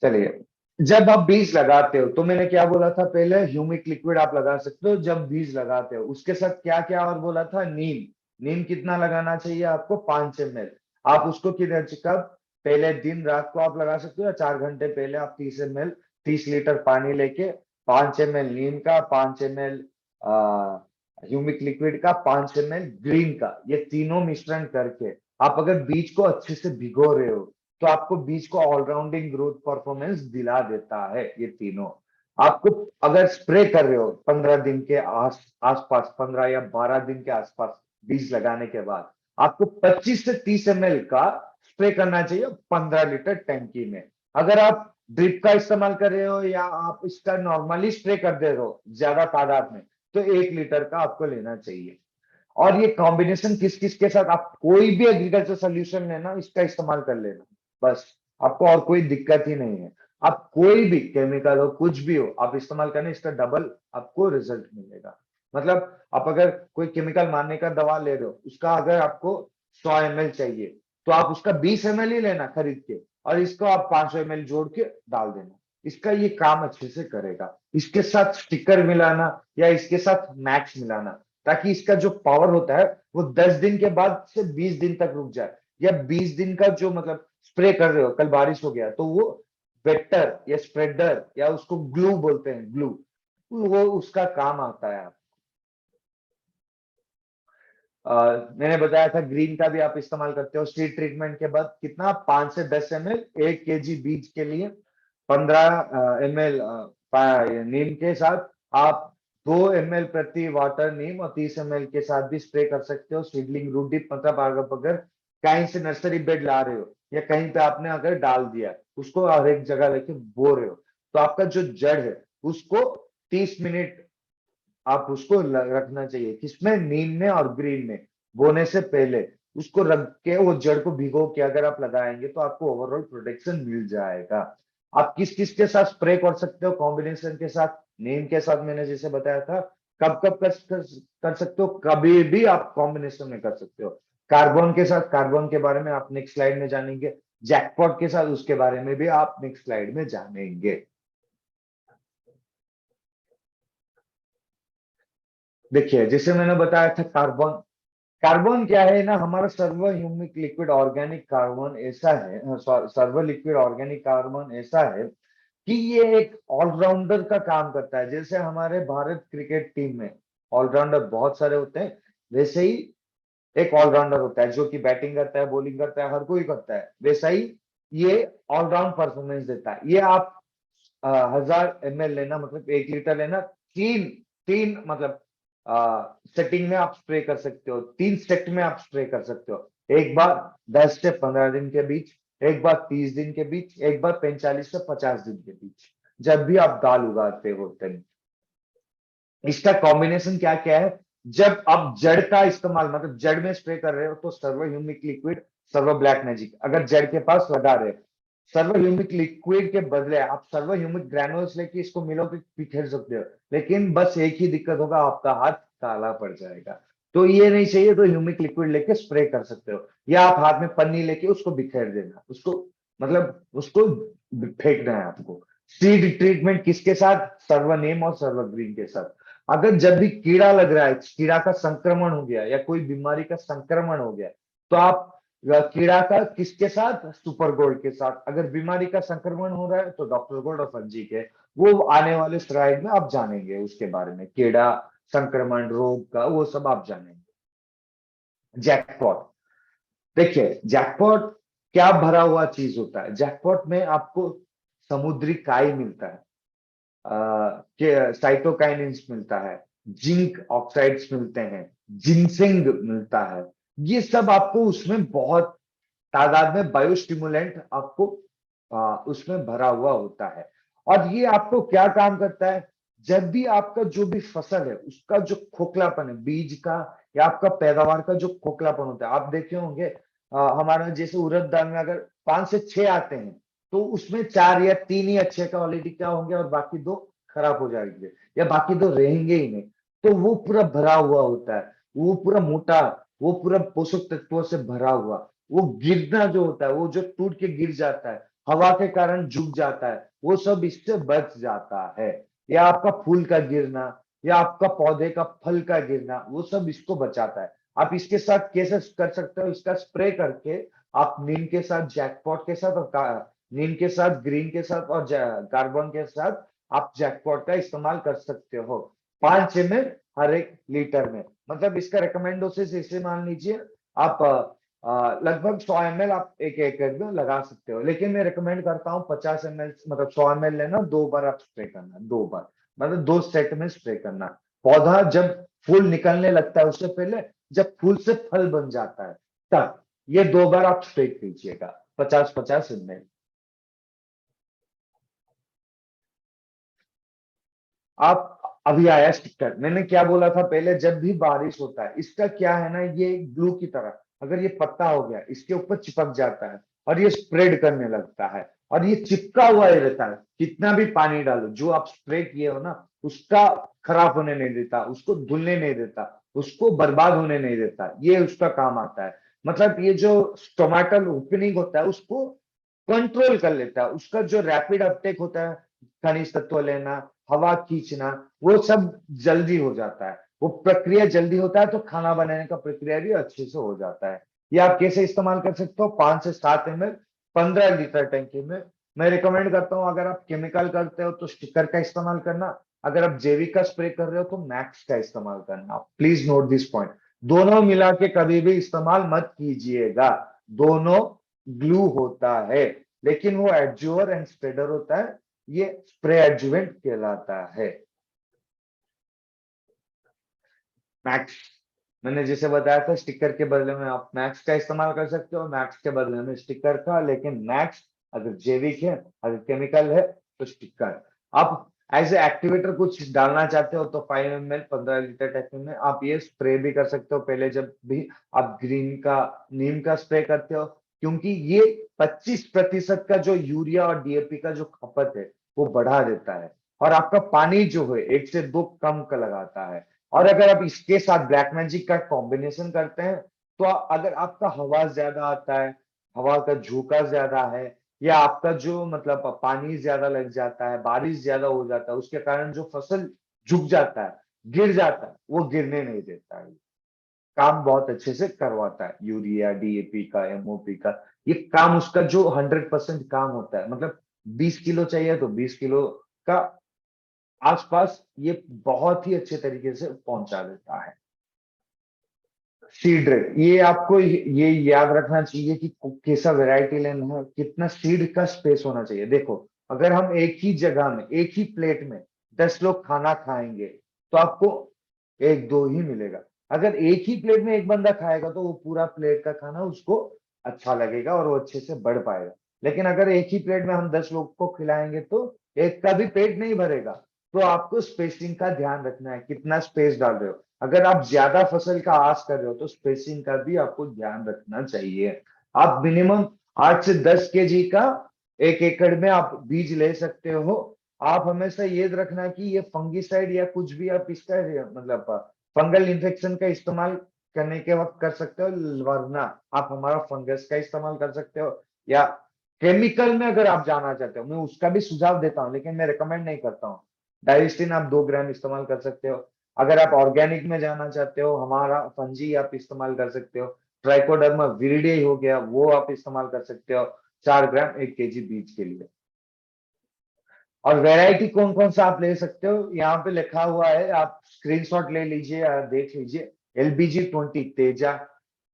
चलिए, जब आप बीज लगाते हो तो मैंने क्या बोला था पहले, ह्यूमिक लिक्विड आप लगा सकते हो जब बीज लगाते हो। उसके साथ क्या क्या और बोला था, नीम। नीम कितना लगाना चाहिए आपको, 5 ml। आप उसको किधर कब, पहले दिन रात को आप लगा सकते हो, या 4 घंटे पहले आप 30 ml, 30 लीटर पानी लेके 5 ml नीम का, 5 ml ह्यूमिक लिक्विड का, 5 ml ग्रीन का, ये तीनों मिश्रण करके आप अगर बीज को अच्छे से भिगो रहे हो तो आपको बीज को ऑलराउंडिंग ग्रोथ परफॉर्मेंस दिला देता है ये तीनों। आपको अगर स्प्रे कर रहे हो 15 दिन के आसपास, 15 या 12 दिन के आसपास बीज लगाने के बाद, आपको 25 से 30 ml का स्प्रे करना चाहिए 15 लीटर टैंकी में। अगर आप ड्रिप का इस्तेमाल कर रहे हो या आप इसका नॉर्मली स्प्रे कर दे रहे हो ज्यादा तादाद में, तो 1 लीटर का आपको लेना चाहिए। और ये कॉम्बिनेशन किस किस के साथ, आप कोई भी एग्रीकल्चर सोल्यूशन लेना इसका इस्तेमाल कर लेना, बस। आपको और कोई दिक्कत ही नहीं है। आप कोई भी केमिकल हो, कुछ भी हो, आप इस्तेमाल करना, इसका डबल आपको रिजल्ट मिलेगा। मतलब आप अगर कोई केमिकल मारने का दवा ले रहे हो, उसका अगर आपको 100 ml चाहिए, तो आप उसका 20 ml ही लेना खरीद के, और इसको आप 500 ml जोड़ के डाल देना। इसका ये काम अच्छे से करेगा। इसके साथ स्टिकर मिलाना या इसके साथ मैक्स मिलाना, ताकि इसका जो पावर होता है वो 10 दिन के बाद से 20 दिन तक रुक जाए। या 20 दिन का जो मतलब स्प्रे कर रहे हो, कल बारिश हो गया तो वो वेक्टर या स्प्रेडर या उसको ग्लू बोलते हैं, ग्लू, वो उसका काम आता है। मैंने बताया था ग्रीन का भी आप इस्तेमाल करते हो सीड ट्रीटमेंट के बाद। कितना? 5 से 10 ml 1 kg बीज के लिए। 15 ml नीम के साथ आप 2 ml प्रति वाटर नीम और 30 ml के साथ भी स्प्रे कर सकते हो। सीडलिंग रूट डिप, मतलब अगर कहीं से नर्सरी बेड ला रहे हो या कहीं पे आपने अगर डाल दिया, उसको हर एक जगह लेके बो रहे हो, तो आपका जो जड़ है उसको 30 मिनट आप उसको रखना चाहिए। किसमें? नीम में और ग्रीन में। बोने से पहले उसको रख के वो जड़ को भिगो के अगर आप लगाएंगे तो आपको ओवरऑल प्रोटेक्शन मिल जाएगा। आप किस किस के साथ स्प्रे कर सकते हो? कॉम्बिनेशन के साथ, नीम के साथ मैंने जैसे बताया था। कब कब कर सकते हो? कभी भी आप कॉम्बिनेशन में कर सकते हो। कार्बन के साथ, कार्बन के बारे में आप नेक्स्ट स्लाइड में जानेंगे। जैकपॉट के साथ उसके बारे में भी आप नेक्स्ट स्लाइड में जानेंगे। देखिए, जैसे मैंने बताया था कार्बन, कार्बन क्या है ना, हमारा servo humic liquid organic carbon ऐसा है, सर्वो लिक्विड ऑर्गेनिक कार्बन ऐसा है कि ये एक ऑलराउंडर का काम करता है। जैसे हमारे भारत क्रिकेट टीम में ऑलराउंडर बहुत सारे होते हैं, वैसे ही एक ऑलराउंडर होता है जो कि बैटिंग करता है, बॉलिंग करता है, हर कोई करता है। वैसा ही ये ऑलराउंड परफॉर्मेंस देता है। ये आप 1000 ml लेना, मतलब 1 लीटर लेना, तीन तीन मतलब सेटिंग में आप स्प्रे कर सकते हो। 3 सेट में आप स्प्रे कर सकते हो। एक बार 10 से 15 दिन के बीच, एक बार 30 दिन के बीच, एक बार 45 से 50 दिन के बीच, जब भी आप दाल उगाते हो तभी। इसका कॉम्बिनेशन क्या क्या है? जब आप जड़ का इस्तेमाल, मतलब जड़ में स्प्रे कर रहे हो, तो servo humic liquid, servo black magic अगर जड़ के पास लगा रहे हो, सर्वो ह्यूमिक लिक्विड के बदले आप सर्वो ह्यूमिक ग्रैनुल्स लेके इसको मिलो के बिखेर सकते हो। लेकिन बस एक ही दिक्कत होगा, आपका हाथ काला पड़ जाएगा। तो ये नहीं चाहिए, तो ह्यूमिक लिक्विड लेके स्प्रे कर सकते हो, या आप हाथ में पन्नी लेके उसको बिखेर देना, उसको मतलब उसको फेंकना है आपको। सीड ट्रीटमेंट किसके साथ? सर्वनेम और सर्वग्रीन के साथ। अगर जब भी कीड़ा लग रहा है, कीड़ा का संक्रमण हो गया या कोई बीमारी का संक्रमण हो गया, तो आप कीड़ा का किसके साथ? सुपर गोल्ड के साथ। अगर बीमारी का संक्रमण हो रहा है तो डॉक्टर गोल्ड और फंजी के, वो आने वाले स्लाइड में आप जानेंगे उसके बारे में, कीड़ा संक्रमण रोग का वो सब आप जानेंगे। जैकपॉट, देखिए जैकपॉट क्या भरा हुआ चीज होता है। जैकपॉट में आपको समुद्री काई मिलता है, के साइटोकाइनिन्स मिलता है, जिंक ऑक्साइड्स मिलते हैं, जिनसिंग मिलता है। ये सब आपको उसमें बहुत तादाद में बायोस्टिमुलेंट आपको उसमें भरा हुआ होता है। और ये आपको क्या काम करता है? जब भी आपका जो भी फसल है उसका जो खोखलापन है बीज का, या आपका पैदावार का जो खोखलापन होता है, आप देखे होंगे हमारा जैसे उड़द दाल में अगर 5 से 6 आते हैं, तो उसमें 4 या 3 ही अच्छे क्वालिटी का होंगे और बाकी 2 खराब हो जाएंगे, या बाकी 2 रहेंगे ही नहीं। तो वो पूरा भरा हुआ होता है, वो पूरा मोटा, वो पूरा पोषक तत्वों से भरा हुआ। वो गिरना जो होता है, वो जो टूट के गिर जाता है, हवा के कारण झुक जाता है, वो सब इससे बच जाता है। या आपका फूल का गिरना, या आपका पौधे का फल का गिरना, वो सब इसको बचाता है। आप इसके साथ कैसे कर सकते हो? इसका स्प्रे करके आप नीम के साथ, जैकपॉट के साथ और नीम के साथ, ग्रीन के साथ और कार्बन के साथ आप जैकपॉट का इस्तेमाल कर सकते हो। 5 ml हर 1 लीटर में, मतलब इसका रिकमेंड डोसेज इसे मान लीजिए आप लगभग 100 ml आप एक एकड़ में लगा सकते हो। लेकिन मैं रिकमेंड करता हूँ 50 ml, मतलब 100 ml लेना, 2 बार आप स्प्रे करना, 2 बार, मतलब 2 सेट में स्प्रे करना। पौधा जब फूल निकलने लगता है उससे पहले, जब फूल से फल बन जाता है तब, ये 2 बार आप स्प्रे कीजिएगा, 50-50 ml। आप अभी आया स्टिकर, मैंने क्या बोला था पहले? जब भी बारिश होता है, इसका क्या है ना, ये ग्लू की तरह, अगर ये पत्ता हो गया इसके ऊपर चिपक जाता है और ये स्प्रेड करने लगता है, और ये चिपका हुआ ही रहता है। कितना भी पानी डालो, जो आप स्प्रे किए हो ना, उसका खराब होने नहीं देता, उसको धुलने नहीं देता, उसको बर्बाद होने नहीं देता। ये उसका काम आता है। मतलब ये जो स्टोमेटल ओपनिंग होता है उसको कंट्रोल कर लेता है। उसका जो रैपिड अपटेक होता है, खनिज तत्व लेना, हवा खींचना, वो सब जल्दी हो जाता है। वो प्रक्रिया जल्दी होता है, तो खाना बनाने का प्रक्रिया भी अच्छे से हो जाता है। ये आप कैसे इस्तेमाल कर सकते हो, 5 से 7 ml 15 लीटर टैंकी में। मैं रिकमेंड करता हूँ अगर आप केमिकल करते हो तो स्टिकर का इस्तेमाल करना, अगर आप जैविक का स्प्रे कर रहे हो तो मैक्स का इस्तेमाल करना। प्लीज नोट दिस पॉइंट, दोनों मिला के कभी भी इस्तेमाल मत कीजिएगा। दोनों ग्लू होता है, लेकिन वो एडज्यूअर एंड स्प्रेडर होता है, ये स्प्रे एडजुवेंट कहलाता है। मैक्स, मैंने जैसे बताया था स्टिकर के बदले में आप मैक्स का इस्तेमाल कर सकते हो, मैक्स के बदले में स्टिकर का, लेकिन मैक्स अगर जैविक है, अगर केमिकल है तो स्टिकर। आप एज ए एक्टिवेटर कुछ डालना चाहते हो तो 5 ml 15 लीटर टैंक में आप ये स्प्रे भी कर सकते हो पहले, जब भी आप ग्रीन का नीम का स्प्रे करते हो, क्योंकि ये 25% का जो यूरिया और डीएपी का जो खपत है वो बढ़ा देता है, और आपका पानी जो है 1 से 2 कम का लगाता है। और अगर आप इसके साथ ब्लैक मैजिक का कॉम्बिनेशन करते हैं तो अगर आपका हवा ज्यादा आता है, हवा का झोंका ज्यादा है, या आपका जो मतलब पानी ज्यादा लग जाता है, बारिश ज्यादा हो जाता है, उसके कारण जो फसल झुक जाता है, गिर जाता है, वो गिरने नहीं देता है। काम बहुत अच्छे से करवाता है यूरिया डीएपी का एमओपी का। ये काम उसका जो 100% काम होता है, मतलब 20 किलो चाहिए तो 20 किलो का आसपास ये बहुत ही अच्छे तरीके से पहुंचा देता है। सीड रेट, ये आपको ये याद रखना चाहिए कि कैसा वैरायटी लेना है, कितना सीड का स्पेस होना चाहिए। देखो, अगर हम एक ही जगह में एक ही प्लेट में 10 लोग खाना खाएंगे तो आपको एक दो ही मिलेगा। अगर एक ही प्लेट में एक बंदा खाएगा तो वो पूरा प्लेट का खाना उसको अच्छा लगेगा और वो अच्छे से बढ़ पाएगा। लेकिन अगर एक ही प्लेट में हम 10 लोग को खिलाएंगे तो एक का भी पेट नहीं भरेगा। तो आपको स्पेसिंग का ध्यान रखना है, कितना स्पेस डाल रहे हो। अगर आप ज्यादा फसल का आस कर रहे हो तो स्पेसिंग का भी आपको ध्यान रखना चाहिए। आप मिनिमम 8 से 10 kg का 1 एकड़ में आप बीज ले सकते हो। आप हमेशा ये रखना कि ये फंगिसाइड या कुछ भी आप इसका मतलब फंगल इन्फेक्शन का इस्तेमाल करने के वक्त कर सकते हो, वरना आप हमारा फंगस का इस्तेमाल कर सकते हो। या केमिकल में अगर आप जाना चाहते हो, मैं उसका भी सुझाव देता हूँ लेकिन मैं रिकमेंड नहीं करता हूँ। डाइस्टिन आप 2 ग्राम इस्तेमाल कर सकते हो। अगर आप ऑर्गेनिक में जाना चाहते हो, हमारा फंजी आप इस्तेमाल कर सकते हो। ट्राइकोडर्मा विरिडे हो गया, वो आप इस्तेमाल कर सकते हो 4 ग्राम 1 kg बीज के लिए। और वैरायटी कौन कौन सा आप ले सकते हो यहाँ पे लिखा हुआ है, आप स्क्रीनशॉट ले लीजिए या देख लीजिए। LBG 20 Teja,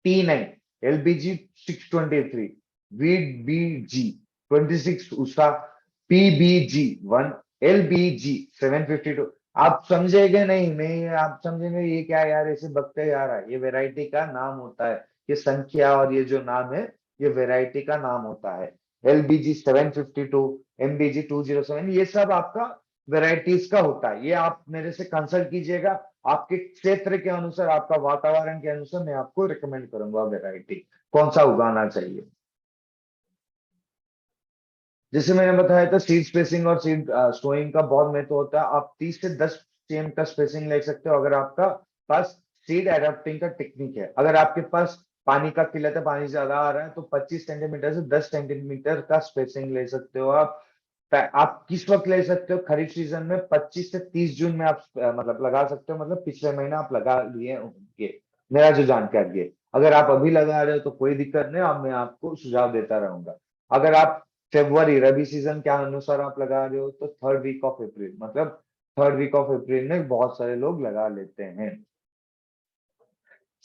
T9, LBG 623, VBG 26 Usha, PBG 1, LBG 752। आप समझेंगे नहीं, मैं आप समझेंगे ये क्या यार ऐसे बकते जा रहा है, ये वैरायटी का नाम होता है। ये संख्या और ये जो नाम है ये वैरायटी का नाम होता है। LBG 752, MBG 207, ये सब आपका वेराइटीज का होता है। ये आप मेरे से कंसल्ट कीजिएगा, आपके क्षेत्र के अनुसार, आपका वातावरण के अनुसार मैं आपको रिकमेंड करूंगा वैरायटी कौन सा उगाना चाहिए। जैसे मैंने बताया था सीड स्पेसिंग और सीड सोइंग का बहुत महत्व होता है। आप 30 से 10 cm का स्पेसिंग ले सकते हो अगर आपका पास सीड एडाप्टिंग का टेक्निक है। अगर आपके पास पानी का किल्लत है, पानी ज्यादा आ रहा है, तो 25 सेंटीमीटर से 10 सेंटीमीटर का स्पेसिंग ले सकते हो आप। आप किस वक्त ले सकते हो, खरीफ सीजन में 25 से 30 जून में आप मतलब लगा सकते हो, मतलब पिछले महीने आप लगा लिए होंगे, मेरा जो जानकारी है। अगर आप अभी लगा रहे हो तो कोई दिक्कत नहीं, अब मैं आपको सुझाव देता रहूंगा। अगर आप फेब्रुवरी रबी सीजन के अनुसार आप लगा रहे हो तो 3rd वीक ऑफ अप्रैल, मतलब 3rd वीक ऑफ अप्रैल में बहुत सारे लोग लगा लेते हैं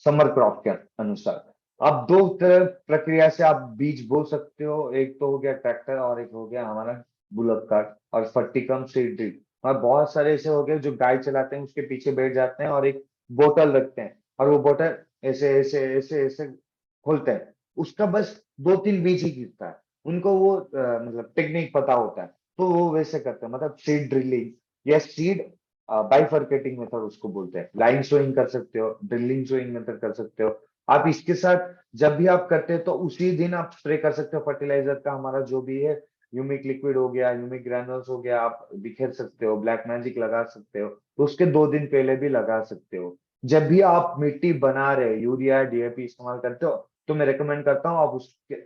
समर क्रॉप के अनुसार। आप दो तरह प्रक्रिया से आप बीज बो सकते हो, एक तो हो गया ट्रैक्टर और एक हो गया हमारा बुलक कार्ट और फट्टिकम सीड ड्रिल। और बहुत सारे ऐसे हो गए जो गाय चलाते हैं उसके पीछे बैठ जाते हैं और एक बोतल रखते हैं और वो बोतल ऐसे ऐसे ऐसे ऐसे खोलते हैं, उसका बस 2-3 बीज ही गिरता है। उनको वो मतलब टेक्निक पता होता है तो वो वैसे करते हैं, मतलब सीड ड्रिलिंग या सीड बाइफरकेटिंग मेथड उसको बोलते हैं। लाइन सोइंग कर सकते हो, ड्रिलिंग सोइंग मेथड कर सकते हो। आप इसके साथ जब भी आप करते हो तो उसी दिन आप स्प्रे कर सकते हो फर्टिलाइजर का, हमारा जो भी है ह्यूमिक लिक्विड हो गया, ह्यूमिक ग्रैनुल्स हो गया, आप बिखेर सकते हो, ब्लैक मैजिक लगा सकते हो, तो उसके 2 दिन पहले भी लगा सकते हो। जब भी आप मिट्टी बना रहे यूरिया डीएपी इस्तेमाल करते हो तो मैं रिकमेंड करता हूँ आप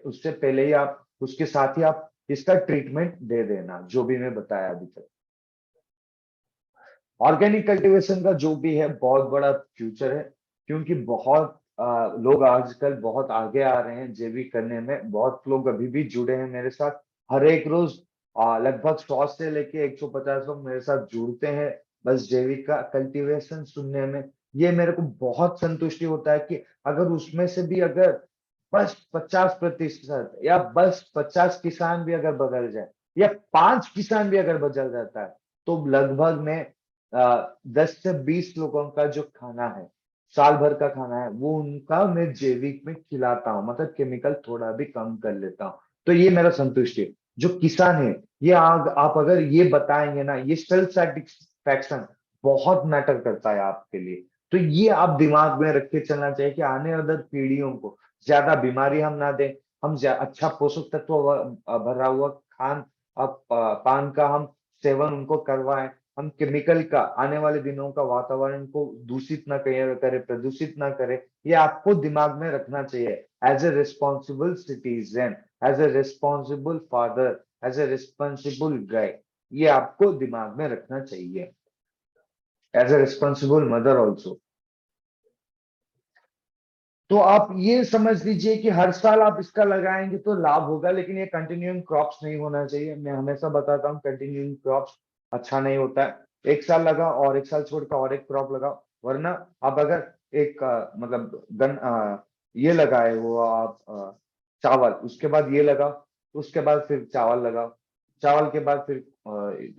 उससे पहले ही आप उसके साथ ही आप इसका ट्रीटमेंट दे देना, जो भी मैं बताया अभी तक। ऑर्गेनिक कल्टीवेशन का जो भी है बहुत बड़ा फ्यूचर है, क्योंकि बहुत लोग आजकल बहुत आगे आ रहे हैं जैविक करने में। बहुत लोग अभी भी जुड़े हैं मेरे साथ। हर एक रोज लगभग 100 से लेके 150 लोग मेरे साथ जुड़ते हैं बस जैविक का कल्टीवेशन सुनने में। ये मेरे को बहुत संतुष्टि होता है कि अगर उसमें से भी अगर बस 50% या बस 50 किसान भी अगर बदल जाए या 5 किसान भी अगर बदल जाता है तो लगभग मैं 10 से 20 लोगों का जो खाना है, साल भर का खाना है, वो उनका मैं जैविक में खिलाता हूँ। मतलब केमिकल थोड़ा भी कम कर लेता हूँ। तो ये मेरा संतुष्टि है। जो किसान है, ये आप अगर ये बताएंगे ना, ये सेल्फ सेटिस्फैक्शन बहुत मैटर करता है आपके लिए। तो ये आप दिमाग में रख के चलना चाहिए कि आने वाली पीढ़ियों को ज्यादा बीमारी हम ना दें। हम अच्छा पोषक तत्व भरा हुआ पान का हम सेवन उनको करवाएं। हम केमिकल का आने वाले दिनों का वातावरण को दूषित ना करे, प्रदूषित ना करे। ये आपको दिमाग में रखना चाहिए as a responsible citizen, as a responsible father, as a responsible guy. ये आपको दिमाग में रखना चाहिए as a responsible mother also. तो आप ये समझ लीजिए कि हर साल आप इसका लगाएंगे तो लाभ होगा, लेकिन ये कंटिन्यूइंग क्रॉप्स नहीं होना चाहिए। मैं हमेशा बताता हूँ कंटिन्यूइंग क्रॉप्स अच्छा नहीं होता है। एक साल लगा और एक साल छोड़कर और एक क्रॉप लगाओ। वरना आप अगर एक मतलब ये लगाए हो आप चावल, उसके बाद ये लगाओ, उसके बाद फिर चावल लगाओ, चावल के बाद फिर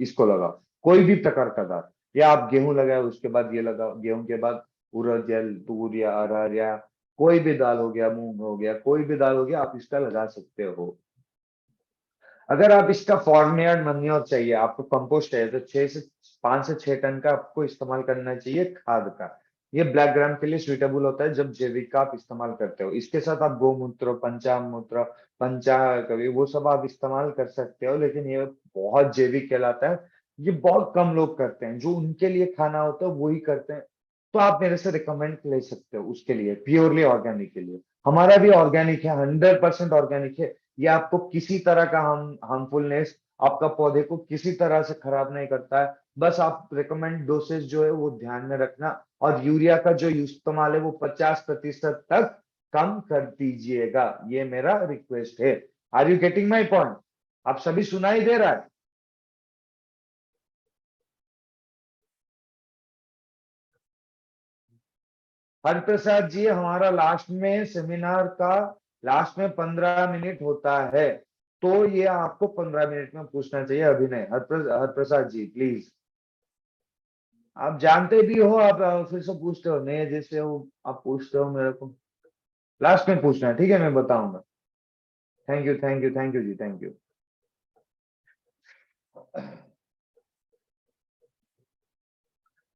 इसको लगाओ, कोई भी प्रकार का दाल। या आप गेहूं लगाए उसके बाद ये लगाओ, गेहूं के बाद उड़द या तूर या अरहर या कोई भी दाल हो गया, मूंग हो गया, कोई भी दाल हो गया, आप इसका लगा सकते हो। अगर आप इसका फार्मयार्ड मैन्योर चाहिए, आपको कंपोस्ट चाहिए, तो 5 से 6 टन का आपको इस्तेमाल करना चाहिए खाद का। ये ब्लैक ग्राम के लिए सुइटेबल होता है जब जैविक का आप इस्तेमाल करते हो। इसके साथ आप गोमूत्र, पंचामूत्र, पंचाकवि वो सब आप इस्तेमाल कर सकते हो, लेकिन ये बहुत जैविक कहलाता है। ये बहुत कम लोग करते हैं, जो उनके लिए खाना होता है वही करते हैं। तो आप मेरे से रिकमेंड ले सकते हो उसके लिए, प्योरली ऑर्गेनिक के लिए। हमारा भी ऑर्गेनिक है, 100% ऑर्गेनिक है। ये आपको किसी तरह का हार्मफुलनेस, आपका पौधे को किसी तरह से खराब नहीं करता है। बस आप रिकमेंड डोसेज जो है वो ध्यान में रखना, और यूरिया का जो इस्तेमाल है वो 50% तक कम कर दीजिएगा। ये मेरा रिक्वेस्ट है। Are you getting my point? आप सभी सुनाई दे रहा है? हरप्रसाद जी, हमारा लास्ट में सेमिनार का लास्ट में 15 मिनट होता है, तो ये आपको 15 मिनट में पूछना चाहिए, अभी नहीं। हरप्रसाद जी प्लीज। आप जानते भी हो, आप फिर से पूछते हो, नए जैसे हो आप पूछते हो मेरे को। लास्ट में पूछना है, ठीक है, मैं बताऊंगा। Thank you, thank you, thank you ji, thank you.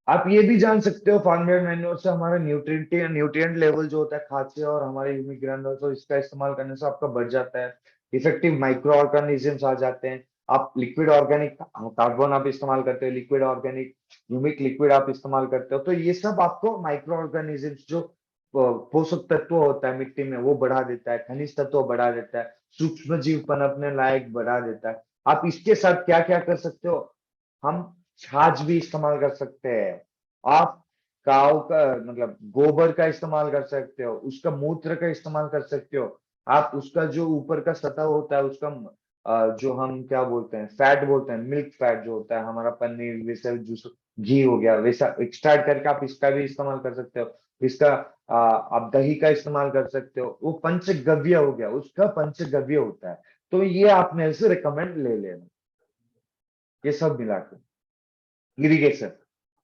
आप ये भी जान सकते हो फार्मवेयर मैन्योर से हमारा न्यूट्रिएंट लेवल जो होता है खाद से और हमारे ह्यूमिक ग्रैन्युलर, तो इसका इस्तेमाल करने से आपका बढ़ जाता है। इफेक्टिव माइक्रो ऑर्गेनिजम्स आ जाते हैं। आप लिक्विड ऑर्गेनिक कार्बन आप इस्तेमाल करते हो, लिक्विड ऑर्गेनिक ह्यूमिक लिक्विड आप इस्तेमाल करते हो, तो ये सब आपको माइक्रो ऑर्गेनिजम्स जो पोषक तत्व होता है मिट्टी में वो बढ़ा देता है, खनिज तत्व बढ़ा देता है, सूक्ष्म जीव पनपने लायक बढ़ा देता है। आप इसके साथ क्या क्या कर सकते हो? हम छाछ भी इस्तेमाल कर सकते हैं। आप काव का मतलब गोबर का इस्तेमाल कर सकते हो, उसका मूत्र का इस्तेमाल कर सकते हो। आप उसका जो ऊपर का सतह होता है उसका जो हम क्या बोलते हैं, फैट बोलते हैं, मिल्क फैट जो होता है हमारा, पनीर वैसे जो घी हो गया वैसा एक्सट्रैक्ट करके आप इसका भी इस्तेमाल कर सकते हो। इसका आप दही का इस्तेमाल कर सकते हो। वो पंचगव्य हो गया, उसका पंचगव्य होता है। तो ये आप मेरे से रिकमेंड ले लेना, ये सब मिला के इरिगेशन।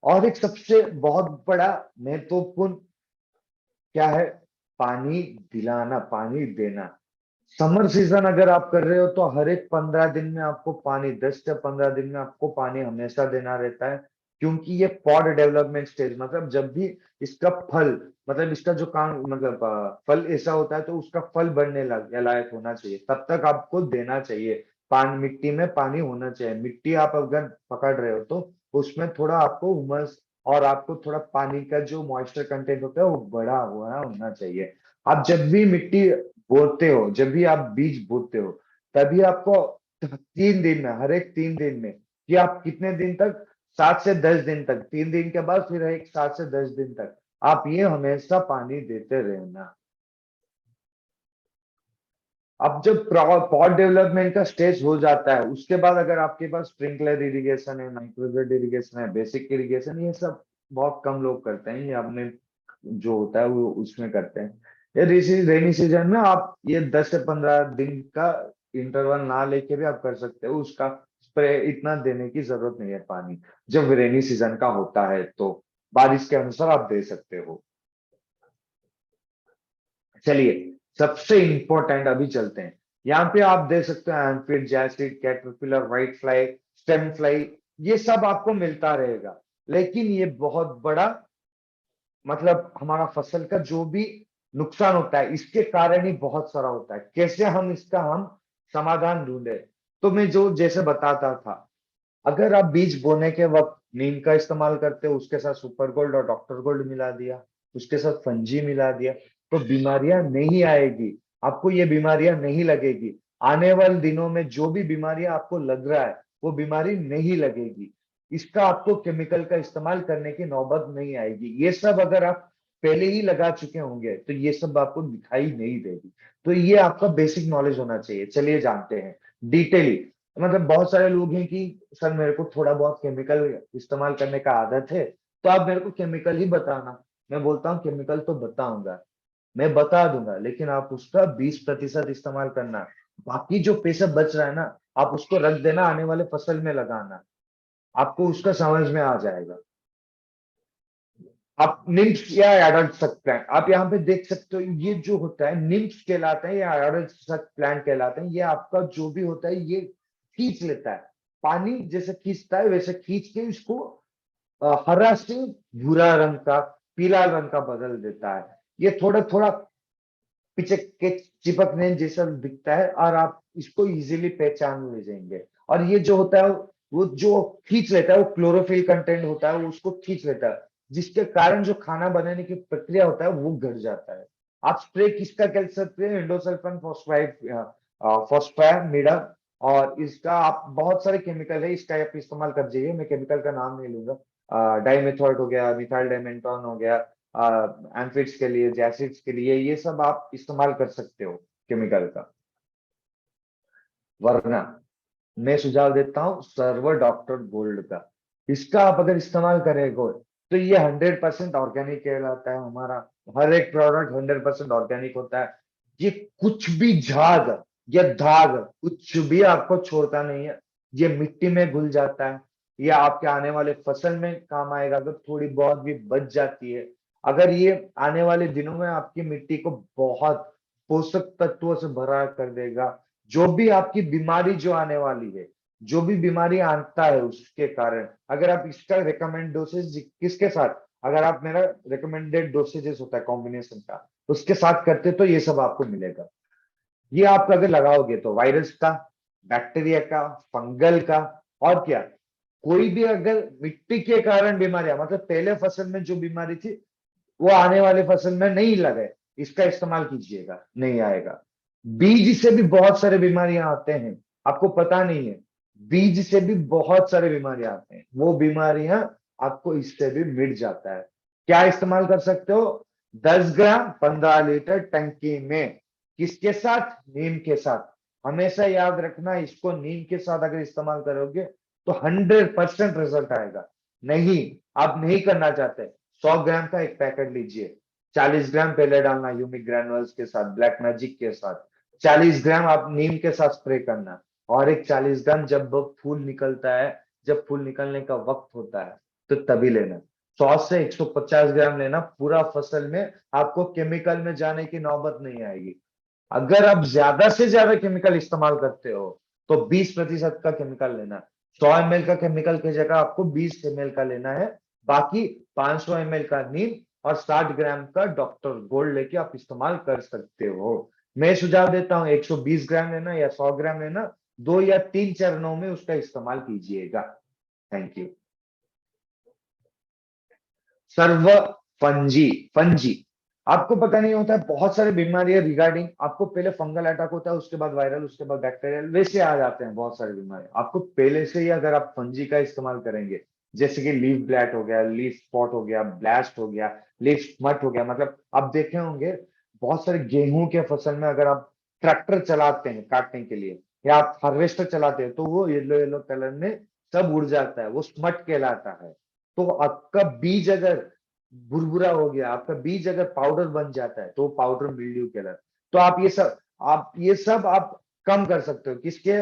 और एक सबसे बहुत बड़ा महत्वपूर्ण क्या है? पानी दिलाना, पानी देना। समर सीजन अगर आप कर रहे हो तो हर एक 15 दिन में आपको पानी, 10 से 15 दिन में आपको पानी हमेशा देना रहता है। क्योंकि ये पॉड डेवलपमेंट स्टेज, मतलब जब भी इसका फल, मतलब इसका जो काम, मतलब फल ऐसा होता है तो उसका फल बढ़ने लायक होना चाहिए, तब तक आपको देना चाहिए पानी। मिट्टी में पानी होना चाहिए। मिट्टी आप अगर पकड़ रहे हो तो उसमें थोड़ा आपको उमस और आपको थोड़ा पानी का जो मॉइस्चर कंटेंट होता है वो बढ़ा हुआ होना चाहिए। आप जब भी मिट्टी बोते हो, जब भी आप बीज बोते हो, तभी आपको 3 दिन में, हर एक 3 दिन में, कि आप कितने दिन तक, 7 से 10 दिन तक, 3 दिन के बाद फिर एक 7 से 10 दिन तक आप ये हमेशा पानी देते रहना। अब जब पॉट डेवलपमेंट का स्टेज हो जाता है, उसके बाद अगर आपके पास स्प्रिंकलर इरिगेशन है, माइक्रोग्रिड इरिगेशन है, बेसिक इरिगेशन, ये सब बहुत कम लोग करते हैं, ये आपने जो होता है वो उसमें करते हैं। ये रेनी सीजन में आप ये 10 से 15 दिन का इंटरवल ना लेके भी आप कर सकते हो, उसका स्प्रे इतना देने की जरूरत नहीं है पानी, जब रेनी सीजन का होता है तो बारिश के अनुसार आप दे सकते हो। चलिए, सबसे इंपॉर्टेंट अभी चलते हैं। यहाँ पे आप देख सकते हैं aphid, jassid, caterpillar, white fly, stem fly, ये सब आपको मिलता रहेगा। लेकिन ये बहुत बड़ा मतलब हमारा फसल का जो भी नुकसान होता है इसके कारण ही बहुत सारा होता है। कैसे हम इसका हम समाधान ढूंढे? तो मैं जो जैसे बताता था, अगर आप बीज बोने के वक्त नीम का इस्तेमाल करते हो, उसके साथ सुपर गोल्ड और डॉक्टर गोल्ड मिला दिया, उसके साथ फंजी मिला दिया, तो बीमारियां नहीं आएगी, आपको ये बीमारियां नहीं लगेगी। आने वाले दिनों में जो भी बीमारियां आपको लग रहा है वो बीमारी नहीं लगेगी। इसका आपको केमिकल का इस्तेमाल करने की नौबत नहीं आएगी। ये सब अगर आप पहले ही लगा चुके होंगे तो ये सब आपको दिखाई नहीं देगी। तो ये आपका बेसिक नॉलेज होना चाहिए। चलिए जानते हैं डिटेली। मतलब बहुत सारे लोग हैं कि सर मेरे को थोड़ा बहुत केमिकल इस्तेमाल करने का आदत है, तो आप मेरे को केमिकल ही बताना। मैं बोलता हूँ केमिकल तो बताऊंगा, मैं बता दूंगा, लेकिन आप उसका 20% इस्तेमाल करना। बाकी जो पैसा बच रहा है ना, आप उसको रख देना, आने वाले फसल में लगाना, आपको उसका समझ में आ जाएगा। आप निम्स या एडल्ट सक प्लांट आप यहाँ पे देख सकते हो, ये जो होता है निम्स कहलाते हैं या एडल्ट सक प्लांट कहलाते हैं। ये आपका जो भी होता है ये खींच लेता है पानी, जैसे खींचता है वैसे खींच के इसको हरा से भूरा रंग का, पीला रंग का बदल देता है। ये थोड़ा थोड़ा पीछे के चिपकने जैसा दिखता है और आप इसको इजीली पहचान ले जाएंगे। और ये जो होता है वो जो खींच लेता है वो क्लोरोफिल कंटेंट होता है, वो उसको खींच लेता है, जिसके कारण जो खाना बनाने की प्रक्रिया होता है वो घट जाता है। आप स्प्रे किसका कर सकते हैं? Endosulfan phosphide, phosphamidon. और इसका आप बहुत सारे केमिकल है, इसका आप इस्तेमाल कर जाइए, मैं केमिकल का नाम नहीं लूंगा। डाइमेथॉएट हो गया, मिथाइल डाइमेंटॉन हो गया, एम्फिड्स के लिए, जैसिड्स के लिए, ये सब आप इस्तेमाल कर सकते हो केमिकल का। वरना मैं सुझाव देता हूँ सर्वर डॉक्टर गोल्ड का। इसका आप अगर इस्तेमाल करेंगे तो ये 100% ऑर्गेनिक कहलाता है हमारा। हर एक प्रोडक्ट 100% ऑर्गेनिक होता है। ये कुछ भी झाग या दाग कुछ भी आपको छोड़ता नहीं है। ये मिट्टी में घुल जाता है, ये आपके आने वाले फसल में काम आएगा अगर थोड़ी बहुत भी बच जाती है। अगर ये आने वाले दिनों में आपकी मिट्टी को बहुत पोषक तत्वों से भरा कर देगा। जो भी आपकी बीमारी जो आने वाली है, जो भी बीमारी आता है उसके कारण, अगर आप इसका रिकमेंड डोसेज किसके साथ, अगर आप मेरा रिकमेंडेड डोसेजेस होता है कॉम्बिनेशन का, उसके साथ करते तो ये सब आपको मिलेगा। ये आप अगर लगाओगे तो वायरस का, बैक्टीरिया का, फंगल का, और क्या, कोई भी अगर मिट्टी के कारण बीमारियां, मतलब पहले फसल में जो बीमारी थी वो आने वाले फसल में नहीं लगे, इसका इस्तेमाल कीजिएगा, नहीं आएगा। बीज से भी बहुत सारे बीमारियां आते हैं, आपको पता नहीं है। बीज से भी बहुत सारे बीमारियां आते हैं, वो बीमारियां आपको इससे भी मिट जाता है। क्या इस्तेमाल कर सकते हो? 10 ग्राम 15 लीटर टंकी में, किसके साथ? नीम के साथ। हमेशा याद रखना, इसको नीम के साथ अगर इस्तेमाल करोगे तो 100% रिजल्ट आएगा। नहीं, आप नहीं करना चाहते, 100 ग्राम का एक पैकेट लीजिए, 40 ग्राम पहले डालना यूमिक ग्रैनुअल्स के साथ, ब्लैक मैजिक के साथ, 40 ग्राम आप नीम के साथ स्प्रे करना, और एक 40 ग्राम जब वो फूल निकलता है, जब फूल निकलने का वक्त होता है तो तभी लेना। 100 से 150 ग्राम लेना, पूरा फसल में आपको केमिकल में जाने की नौबत नहीं आएगी। अगर आप ज्यादा से ज्यादा केमिकल इस्तेमाल करते हो तो 20% का केमिकल लेना। 100 ml का केमिकल की जगह आपको 20 ml का लेना है। बाकी 500 ml का नीम और 60 ग्राम का डॉक्टर गोल्ड लेके आप इस्तेमाल कर सकते हो। मैं सुझाव देता हूँ 120 ग्राम लेना या 100 ग्राम लेना, 2 या 3 चरणों में उसका इस्तेमाल कीजिएगा। Thank you. सर्व फंजी, फंजी आपको पता नहीं होता है, बहुत सारी बीमारियां रिगार्डिंग, आपको पहले फंगल अटैक होता है, उसके बाद वायरल, उसके बाद बैक्टीरियल, वैसे आ जाते हैं बहुत सारी बीमारी। आपको पहले से ही अगर आप फंजी का इस्तेमाल करेंगे जैसे कि लीफ ब्लैट हो गया, लीफ स्पॉट हो गया, ब्लास्ट हो गया, लीफ स्मट हो गया। मतलब आप देखे होंगे बहुत सारे गेहूं के फसल में अगर आप ट्रैक्टर चलाते हैं काटने के लिए या आप हार्वेस्टर चलाते हैं तो वो येलो येलो कलर में सब उड़ जाता है, वो स्मट कहलाता है। तो आपका बीज अगर बुरबुरा हो गया, आपका बीज अगर पाउडर बन जाता है तो पाउडर मिल्ड्यू कहलाता है। तो आप ये सब कम कर सकते हो किसके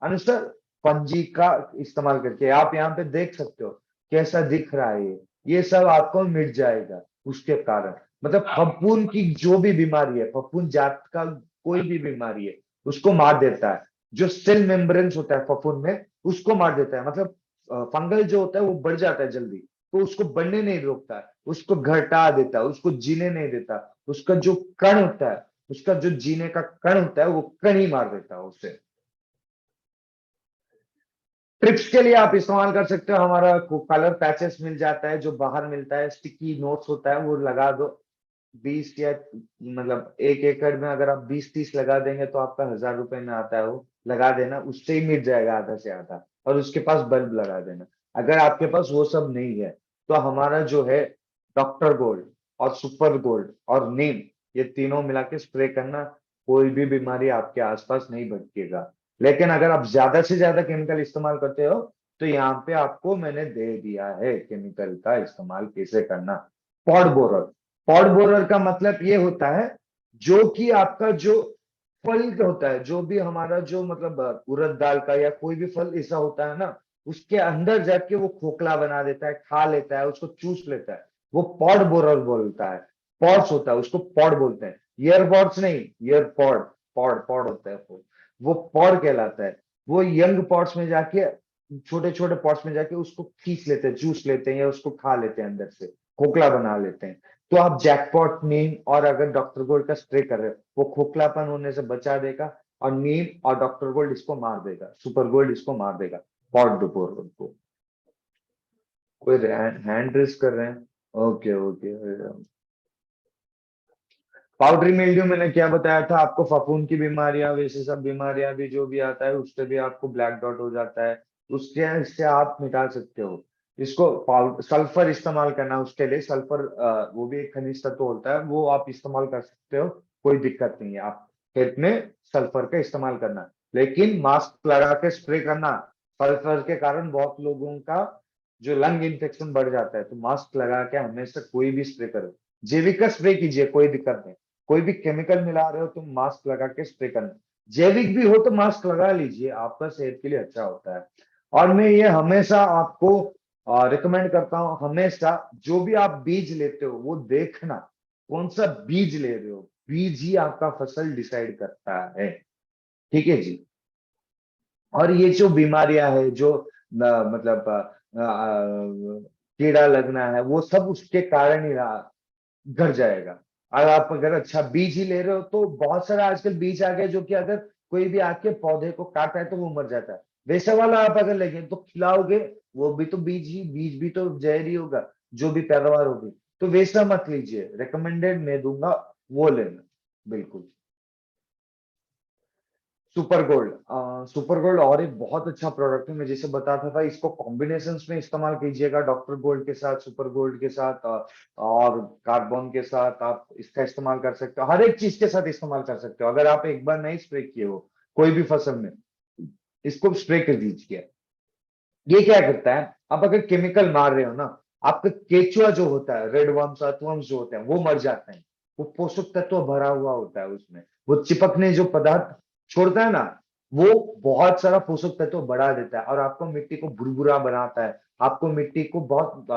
अनुसार, फंजी का इस्तेमाल करके। आप यहाँ पे देख सकते हो कैसा दिख रहा है ये सब आपको मिट जाएगा उसके कारण। मतलब फफूंद की जो भी बीमारी है, फफूंद जात का कोई भी बीमारी है, उसको मार देता है। जो सेल मेम्ब्रेन्स होता है फफूंद में, उसको मार देता है। मतलब फंगल जो होता है वो बढ़ जाता है जल्दी, तो उसको बढ़ने नहीं रोकता है, उसको घटा देता है, उसको जीने नहीं देता। उसका जो कण होता है, उसका जो जीने का कण होता है, वो कण ही मार देता है उसे। ट्रिप्स के लिए आप इस्तेमाल कर सकते हो, हमारा कलर पैचेस मिल जाता है जो बाहर मिलता है, स्टिकी नोट्स होता है, वो लगा दो। 20 या मतलब 1 एकड़ में अगर आप 20-30 लगा देंगे तो आपका 1000 रुपए में आता है, वो लगा देना, उससे ही मिट जाएगा आधा से आधा। और उसके पास बल्ब लगा देना। अगर आपके पास वो सब नहीं है तो हमारा जो है डॉक्टर गोल्ड और सुपर गोल्ड और नीम, ये तीनों मिला के स्प्रे करना, कोई भी बीमारी आपके आसपास नहीं भटकेगा। लेकिन अगर आप ज्यादा से ज्यादा केमिकल इस्तेमाल करते हो तो यहाँ पे आपको मैंने दे दिया है केमिकल का इस्तेमाल कैसे करना। पॉड बोरर, पॉड बोरर का मतलब ये होता है जो कि आपका जो फल होता है, जो भी हमारा जो मतलब उड़द दाल का या कोई भी फल ऐसा होता है ना, उसके अंदर जाके वो खोखला बना देता है, खा लेता है, उसको चूस लेता है। वो पॉड बोरर बोलता है। पॉड्स होता है, उसको पॉड बोलते हैं, ईयरबड्स नहीं, ईयर पॉड। पॉड पॉड होता है वो पॉड कहलाता है। वो यंग पॉट्स में जाके, छोटे छोटे पॉट्स में जाके उसको खींच लेते हैं, चूस लेते हैं या उसको खा लेते हैं, अंदर से खोखला बना लेते हैं। तो आप जैकपॉट, नीम और अगर डॉक्टर गोल्ड का स्प्रे कर रहे हो, वो खोखलापन होने से बचा देगा। और नीम और डॉक्टर गोल्ड इसको मार देगा, सुपर गोल्ड इसको मार देगा, पॉड बोरर को। कोई हैंड रेस कर रहे हैं? Okay okay. पाउडरी मिल्ड्यू मैंने क्या बताया था आपको, फफूंद की बीमारियां, वैसे सब बीमारियां भी जो भी आता है उससे भी आपको ब्लैक डॉट हो जाता है। उसके इससे आप मिटा सकते हो इसको। पाउडर सल्फर इस्तेमाल करना उसके लिए, सल्फर वो भी एक खनिज तत्व होता है, वो आप इस्तेमाल कर सकते हो, कोई दिक्कत नहीं है। आप खेत में सल्फर का इस्तेमाल करना, लेकिन मास्क लगा के स्प्रे करना। सल्फर के कारण बहुत लोगों का जो लंग इन्फेक्शन बढ़ जाता है, तो मास्क लगा के हमेशा कोई भी स्प्रे करो। जैविक का स्प्रे कीजिए, कोई दिक्कत नहीं। कोई भी केमिकल मिला रहे हो तो मास्क लगा के स्प्रे करना। जैविक भी हो तो मास्क लगा लीजिए, आपका सेहत के लिए अच्छा होता है। और मैं ये हमेशा आपको रिकमेंड करता हूँ, हमेशा जो भी आप बीज लेते हो वो देखना कौन सा बीज ले रहे हो। बीज ही आपका फसल डिसाइड करता है। ठीक है जी। और ये जो बीमारियां है जो मतलब कीड़ा लगना है, वो सब उसके कारण ही रहा घट जाएगा। और आप अगर अच्छा बीज ही ले रहे हो तो बहुत सारा आजकल बीज आ गया जो कि अगर कोई भी आके पौधे को काटा है तो वो मर जाता है। वैसा वाला आप अगर लेंगे तो खिलाओगे, वो भी तो बीज ही, बीज भी तो जहर ही होगा जो भी पैदावार होगी। तो वैसा मत लीजिए, रिकमेंडेड मैं दूंगा वो लेना। बिल्कुल। सुपर गोल्ड, सुपर गोल्ड और एक बहुत अच्छा प्रोडक्ट है, मैं जैसे बताता था, इसको कॉम्बिनेशंस में इस्तेमाल कीजिएगा, डॉक्टर गोल्ड के साथ, सुपर गोल्ड के साथ, और कार्बन के साथ आप इसका इस्तेमाल कर सकते हो, हर एक चीज के साथ इस्तेमाल कर सकते हो। अगर आप एक बार नहीं स्प्रे किए हो कोई भी फसल में, इसको स्प्रे कर दीजिए। ये क्या करता है, आप अगर केमिकल मार रहे हो ना, आपका केचुआ जो होता है, रेड वर्म्स, अर्थवर्म्स जो होते हैं वो मर जाते हैं। वो पोषक तत्व भरा हुआ होता है उसमें, वो चिपकने जो पदार्थ छोड़ता है ना, वो बहुत सारा पोषक तत्व बढ़ा देता है और आपको मिट्टी को भुरभुरा बनाता है, आपको मिट्टी को बहुत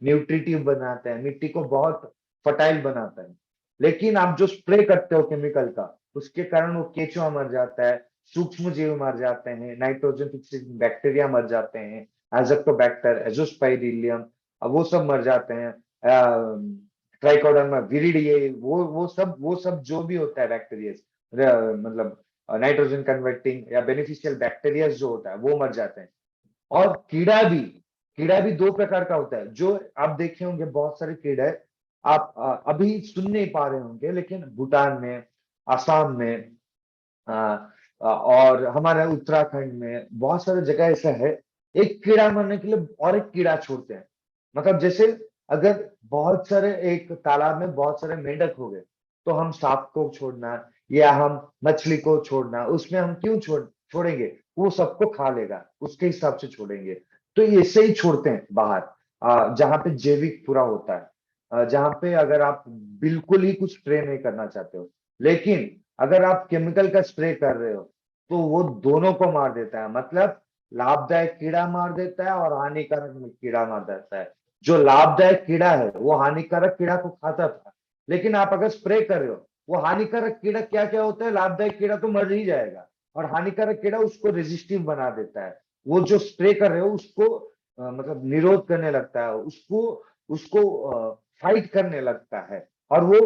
न्यूट्रिटिव बनाता है, मिट्टी को बहुत फर्टाइल बनाता है। लेकिन आप जो स्प्रे करते हो केमिकल का, उसके कारण वो केचुआ मर जाता है, सूक्ष्म जीव मर जाते हैं, नाइट्रोजन फिक्सिंग बैक्टीरिया मर जाते हैं, एजोक्टोबैक्टर, एजोस्पाइरिलियम, अब वो सब मर जाते हैं। ट्राइकोडर्मा विरिडिये, वो सब जो भी होता है बैक्टीरिया, मतलब नाइट्रोजन कन्वर्टिंग या बेनिफिशियल बैक्टीरिया जो होता है वो मर जाते हैं। और कीड़ा भी 2 प्रकार का होता है, जो आप देखे होंगे बहुत सारे कीड़ा है। आप अभी सुन नहीं पा रहे होंगे, लेकिन भूटान में, असम में, और हमारे उत्तराखंड में बहुत सारी जगह ऐसा है एक कीड़ा मरने के लिए और एक कीड़ा छोड़ते हैं। मतलब जैसे अगर बहुत सारे एक तालाब में बहुत सारे मेंढक हो गए, तो हम सांप को छोड़ना या हम मछली को छोड़ना, उसमें हम क्यों छोड़ेंगे? वो सबको खा लेगा, उसके हिसाब से छोड़ेंगे। तो ऐसे ही छोड़ते हैं बाहर, जहाँ पे जैविक पूरा होता है, जहाँ पे अगर आप बिल्कुल ही कुछ स्प्रे नहीं करना चाहते हो। लेकिन अगर आप केमिकल का स्प्रे कर रहे हो, तो वो दोनों को मार देता है। मतलब लाभदायक कीड़ा मार देता है और हानिकारक कीड़ा मार देता है। जो लाभदायक कीड़ा है वो हानिकारक कीड़ा को खाता था, लेकिन आप अगर स्प्रे कर रहे हो, वो हानिकारक कीड़ा क्या क्या होता है, लाभदायक कीड़ा तो मर ही जाएगा और हानिकारक कीड़ा उसको रेजिस्टिव बना देता है। वो जो स्प्रे कर रहे हो उसको मतलब निरोध करने लगता है, उसको उसको फाइट करने लगता है और वो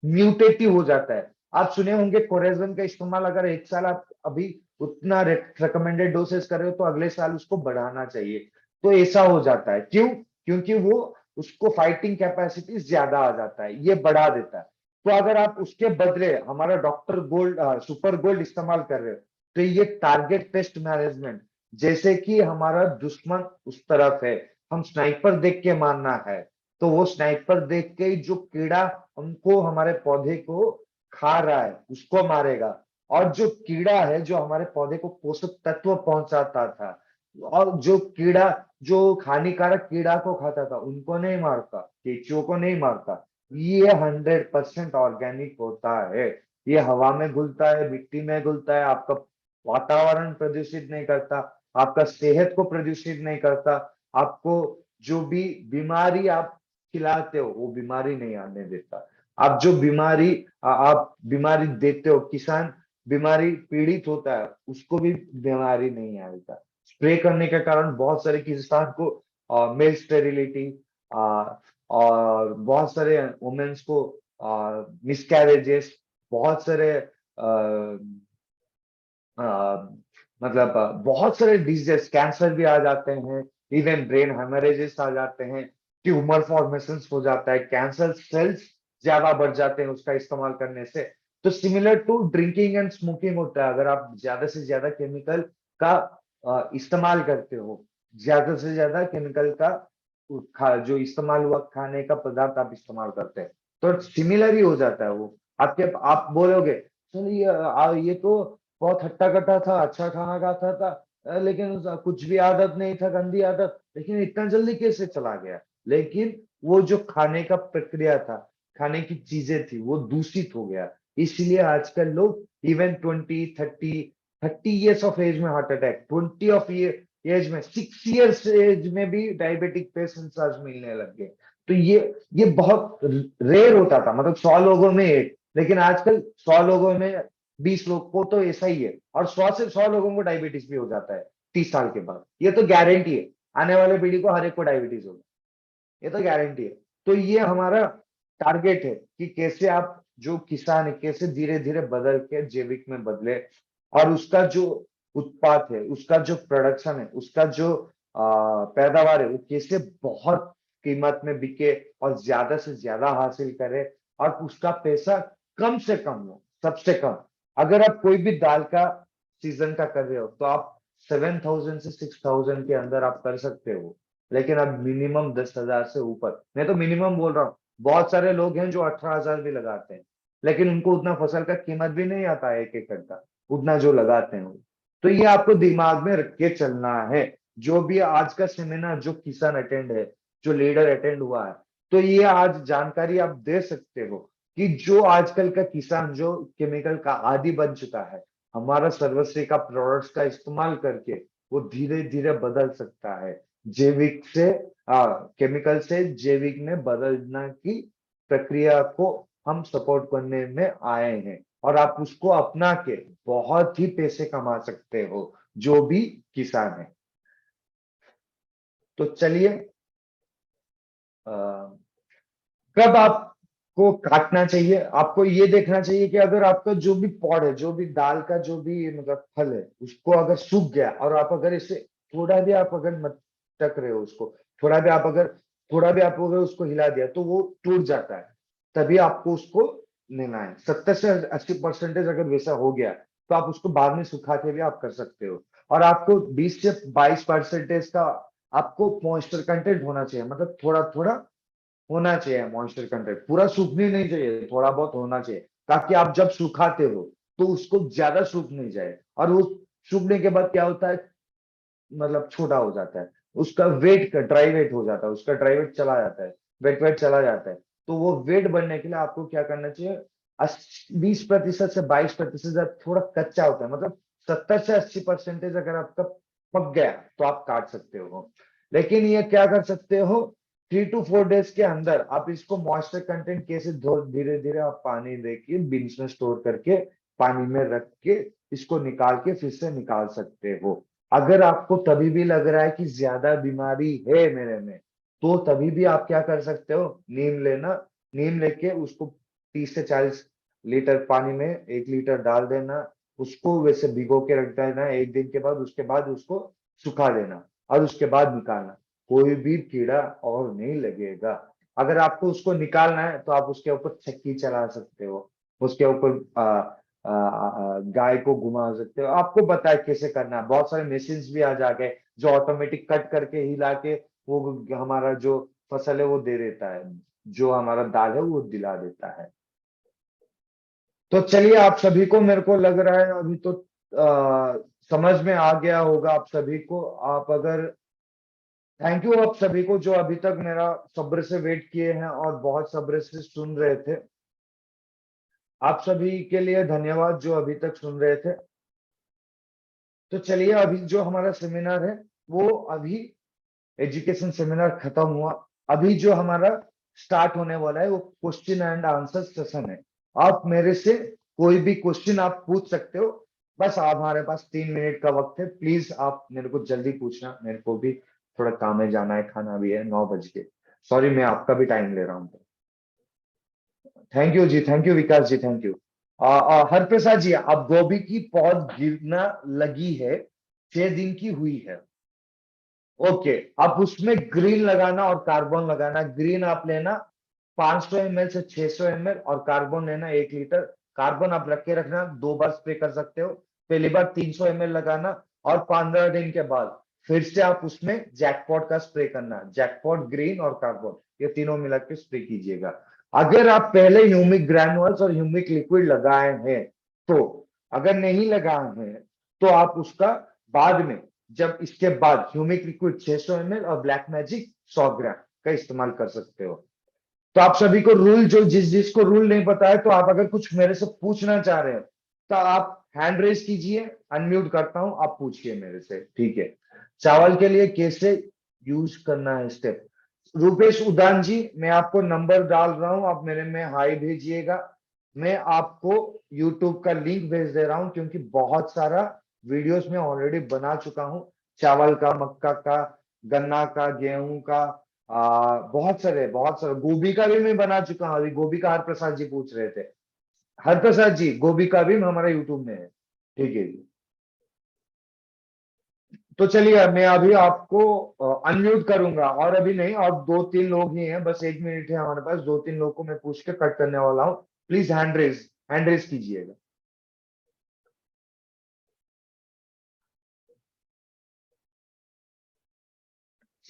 म्यूटेटिव हो जाता है। आप सुने होंगे कोरेजन का इस्तेमाल अगर एक साल आप अभी उतना रिकमेंडेड डोसेस कर रहे हो, तो अगले साल उसको बढ़ाना चाहिए। तो ऐसा हो जाता है, क्यों? क्योंकि वो उसको फाइटिंग कैपेसिटी ज्यादा आ जाता है, ये बढ़ा देता है। तो अगर आप उसके बदले हमारा डॉक्टर गोल्ड सुपर गोल्ड इस्तेमाल कर रहे हो, तो ये टारगेट पेस्ट मैनेजमेंट, जैसे कि हमारा दुश्मन उस तरफ है, हम स्नाइपर देख के मारना है, तो वो स्नाइपर देख के ही जो कीड़ा हमको हमारे पौधे को खा रहा है उसको मारेगा। और जो कीड़ा है जो हमारे पौधे को पोषक तत्व पहुंचाता था, और जो कीड़ा जो हानिकारक कीड़ा को खाता था, उनको नहीं मारता, केंचुओं को नहीं मारता। ये 100% ऑर्गेनिक होता है। ये हवा में घुलता है, मिट्टी में घुलता है, आपका वातावरण प्रदूषित नहीं करता, आपका सेहत को प्रदूषित नहीं करता, आपको जो भी बीमारी आप खिलाते हो वो बीमारी नहीं आने देता। आप जो बीमारी आप बीमारी देते हो, किसान बीमारी पीड़ित होता है, उसको भी बीमारी नहीं आएगा। स्प्रे करने के कारण बहुत सारे किसान को मेल स्टेरिलिटी और बहुत सारे वुमेन्स को मिसकैरेजेस, बहुत सारे मतलब बहुत सारे डिजीज, कैंसर भी आ जाते हैं, इवन ब्रेन हेमरेजेस आ जाते हैं, ट्यूमर फॉर्मेशन हो जाता है, कैंसर सेल्स ज्यादा बढ़ जाते हैं उसका इस्तेमाल करने से। तो similar to drinking and smoking होता है। अगर आप ज्यादा से ज्यादा केमिकल का इस्तेमाल करते हो, ज्यादा से ज्यादा केमिकल का जो इस्तेमाल हुआ खाने का पदार्थ आप इस्तेमाल करते हैं, तो सिमिलर ही हो जाता है वो। आपके आप बोलोगे सर ये तो बहुत हट्टा कट्टा था, अच्छा खाना खाता था, लेकिन कुछ भी आदत नहीं था, गंदी आदत, लेकिन इतना जल्दी कैसे चला गया? लेकिन वो जो खाने का प्रक्रिया था, खाने की चीजें थी, वो दूषित हो गया। इसलिए आजकल लोग इवन 30 ऑफ एज में हार्ट अटैक, 20 ऑफ एज में, 6 इयर्स एज में भी डायबिटिक पेशेंट्स आज मिलने लग गए। तो ये बहुत रेयर होता था, मतलब 100 लोगों में एक, लेकिन आजकल 100 लोगों में 20 लोग को तो ऐसा ही है, और 100 से 100 लोगों को डायबिटीज भी हो जाता है 30 साल के बाद। ये तो गारंटी है, आने वाले पीढ़ी को हर एक को डायबिटीज होगा, ये तो गारंटी है। तो ये हमारा टारगेट है कि कैसे आप जो किसान है, कैसे धीरे धीरे बदल के जैविक में बदले, और उसका जो उत्पाद है, उसका जो प्रोडक्शन है, उसका जो पैदावार है, वो कैसे बहुत कीमत में बिके और ज्यादा से ज्यादा हासिल करे, और उसका पैसा कम से कम हो, सबसे कम। अगर आप कोई भी दाल का सीजन का कर रहे हो, तो आप 7,000 से 6,000 के अंदर आप कर सकते हो। लेकिन अब मिनिमम 10,000 से ऊपर, मैं तो मिनिमम बोल रहा हूँ। बहुत सारे लोग हैं जो 18,000 भी लगाते हैं, लेकिन उनको उतना फसल का कीमत भी नहीं आता है एक एकड़ का, उतना जो लगाते हैं वो। तो ये आपको दिमाग में रख के चलना है। जो भी आज का सेमिनार जो किसान अटेंड है, जो लीडर अटेंड हुआ है, तो ये आज जानकारी आप दे सकते हो कि जो आजकल का किसान जो केमिकल का आदी बन चुका है, हमारा सर्वश्री का प्रोडक्ट्स का इस्तेमाल करके वो धीरे धीरे बदल सकता है। जैविक से केमिकल से जैविक में बदलना की प्रक्रिया को हम सपोर्ट करने में आए हैं, और आप उसको अपना के बहुत ही पैसे कमा सकते हो, जो भी किसान है। तो चलिए, कब आपको काटना चाहिए, आपको ये देखना चाहिए कि अगर आपका जो भी पॉड है, जो भी दाल का जो भी मतलब फल है, उसको अगर सूख गया और आप अगर इसे थोड़ा भी आप अगर मत टक रहे हो उसको, थोड़ा भी आप अगर उसको हिला दिया तो वो टूट जाता है। तभी आपको उसको लेना है। 70 से 80% अगर वैसा हो गया, तो आप उसको बाद में सुखा के भी आप कर सकते हो। और आपको 20 से 22% का आपको मॉइस्चर कंटेंट होना चाहिए, मतलब थोड़ा थोड़ा होना चाहिए मॉइस्चर कंटेंट, पूरा सूखनी नहीं चाहिए, थोड़ा बहुत होना चाहिए, ताकि आप जब सुखाते हो तो उसको ज्यादा सूख नहीं जाए। और वो सूखने के बाद क्या होता है, मतलब छोटा हो जाता है, उसका वेट का ड्राई वेट हो जाता है, उसका ड्राई वेट चला जाता है, वेट वेट चला जाता है। तो वो वेट बनने के लिए आपको क्या करना चाहिए, 20% से 22% थोड़ा कच्चा होता है, मतलब 70 से 80% अगर आपका पक गया तो आप काट सकते हो। लेकिन ये क्या कर सकते हो, 3 to 4 डेज के अंदर आप इसको मॉइस्चर कंटेंट कैसे धो, धीरे धीरे आप पानी देके बिन्स में स्टोर करके पानी में रख के इसको निकाल के फिर से निकाल सकते हो। अगर आपको तभी भी लग रहा है कि ज्यादा बीमारी है मेरे में, तो तभी भी आप क्या कर सकते हो, नीम लेना, नीम लेके उसको 30 से 40 लीटर पानी में 1 लीटर डाल देना, उसको वैसे भिगो के रख देना 1 दिन के बाद, उसके बाद उसको सुखा देना और उसके बाद निकालना, कोई भी कीड़ा और नहीं लगेगा। अगर आपको उसको निकालना है तो आप उसके ऊपर चक्की चला सकते हो, उसके ऊपर गाय को घुमा सकते हो, आपको पता है कैसे करना है। बहुत सारे मशीन भी आज आ गए जो ऑटोमेटिक कट करके हिला के वो हमारा जो फसल है वो दे देता है, जो हमारा दाल है वो दिला देता है। तो चलिए, आप सभी को मेरे को लग रहा है अभी तो समझ में आ गया होगा आप सभी को। आप अगर थैंक यू आप सभी को जो अभी तक मेरा सब्र से वेट किए हैं और बहुत सब्र से सुन रहे थे। आप सभी के लिए धन्यवाद जो अभी तक सुन रहे थे। तो चलिए, अभी जो हमारा सेमिनार है वो अभी एजुकेशन सेमिनार खत्म हुआ। अभी जो हमारा स्टार्ट होने वाला है वो क्वेश्चन एंड आंसर सेशन है। आप मेरे से कोई भी क्वेश्चन आप पूछ सकते हो, बस आप, हमारे पास 3 मिनट का वक्त है, प्लीज आप मेरे को जल्दी पूछना, मेरे को भी थोड़ा काम में जाना है, खाना भी है 9 बज के। सॉरी मैं आपका भी टाइम ले रहा हूँ। Thank you ji, thank you Vikas ji, thank you. Harprasad ji, अब गोभी की पौध गिरना लगी है, 6 दिन की हुई है। ओके, आप उसमें ग्रीन लगाना और कार्बन लगाना। ग्रीन आप लेना 500 ml से 600 ml और कार्बन लेना 1 लीटर। कार्बन आप रख के रखना, 2 बार स्प्रे कर सकते हो। पहली बार 300 ml लगाना और 15 दिन के बाद फिर से आप उसमें जैकपॉट का स्प्रे करना। जैकपॉट, ग्रीन और कार्बन, ये तीनों मिला के स्प्रे कीजिएगा। अगर आप पहले ह्यूमिक ग्रैनुअल्स और ह्यूमिक लिक्विड लगाए हैं तो, अगर नहीं लगाए हैं तो आप उसका बाद में, जब इसके बाद ह्यूमिक लिक्विड 600 ml और ब्लैक मैजिक 100 ग्राम का इस्तेमाल कर सकते हो। तो आप सभी को रूल, जो जिसको रूल नहीं पता है, तो आप अगर कुछ मेरे से पूछना चाह रहे हो तो आप हैंड रेज कीजिए, अनम्यूट करता हूं, आप पूछिए मेरे से, ठीक है। चावल के लिए कैसे यूज करना है स्टेप, रूपेश उदान जी, मैं आपको नंबर डाल रहा हूं, आप मेरे में हाई भेजिएगा। मैं आपको यूट्यूब का लिंक भेज दे रहा हूं, क्योंकि बहुत सारा वीडियोस में ऑलरेडी बना चुका हूं, चावल का, मक्का का, गन्ना का, गेहूं का, बहुत सारे गोभी का भी मैं बना चुका हूँ। अभी गोभी का हर प्रसाद जी पूछ रहे थे, हर प्रसाद जी गोभी का भी हमारा यूट्यूब में है, ठीक है जी। तो चलिए, मैं अभी आपको अनम्यूट करूंगा, और अभी नहीं, और 2-3 लोग ही हैं, बस 1 मिनट है हमारे पास, 2-3 लोग को मैं पूछ के कट करने वाला हूँ। प्लीज हैंड रेज कीजिएगा।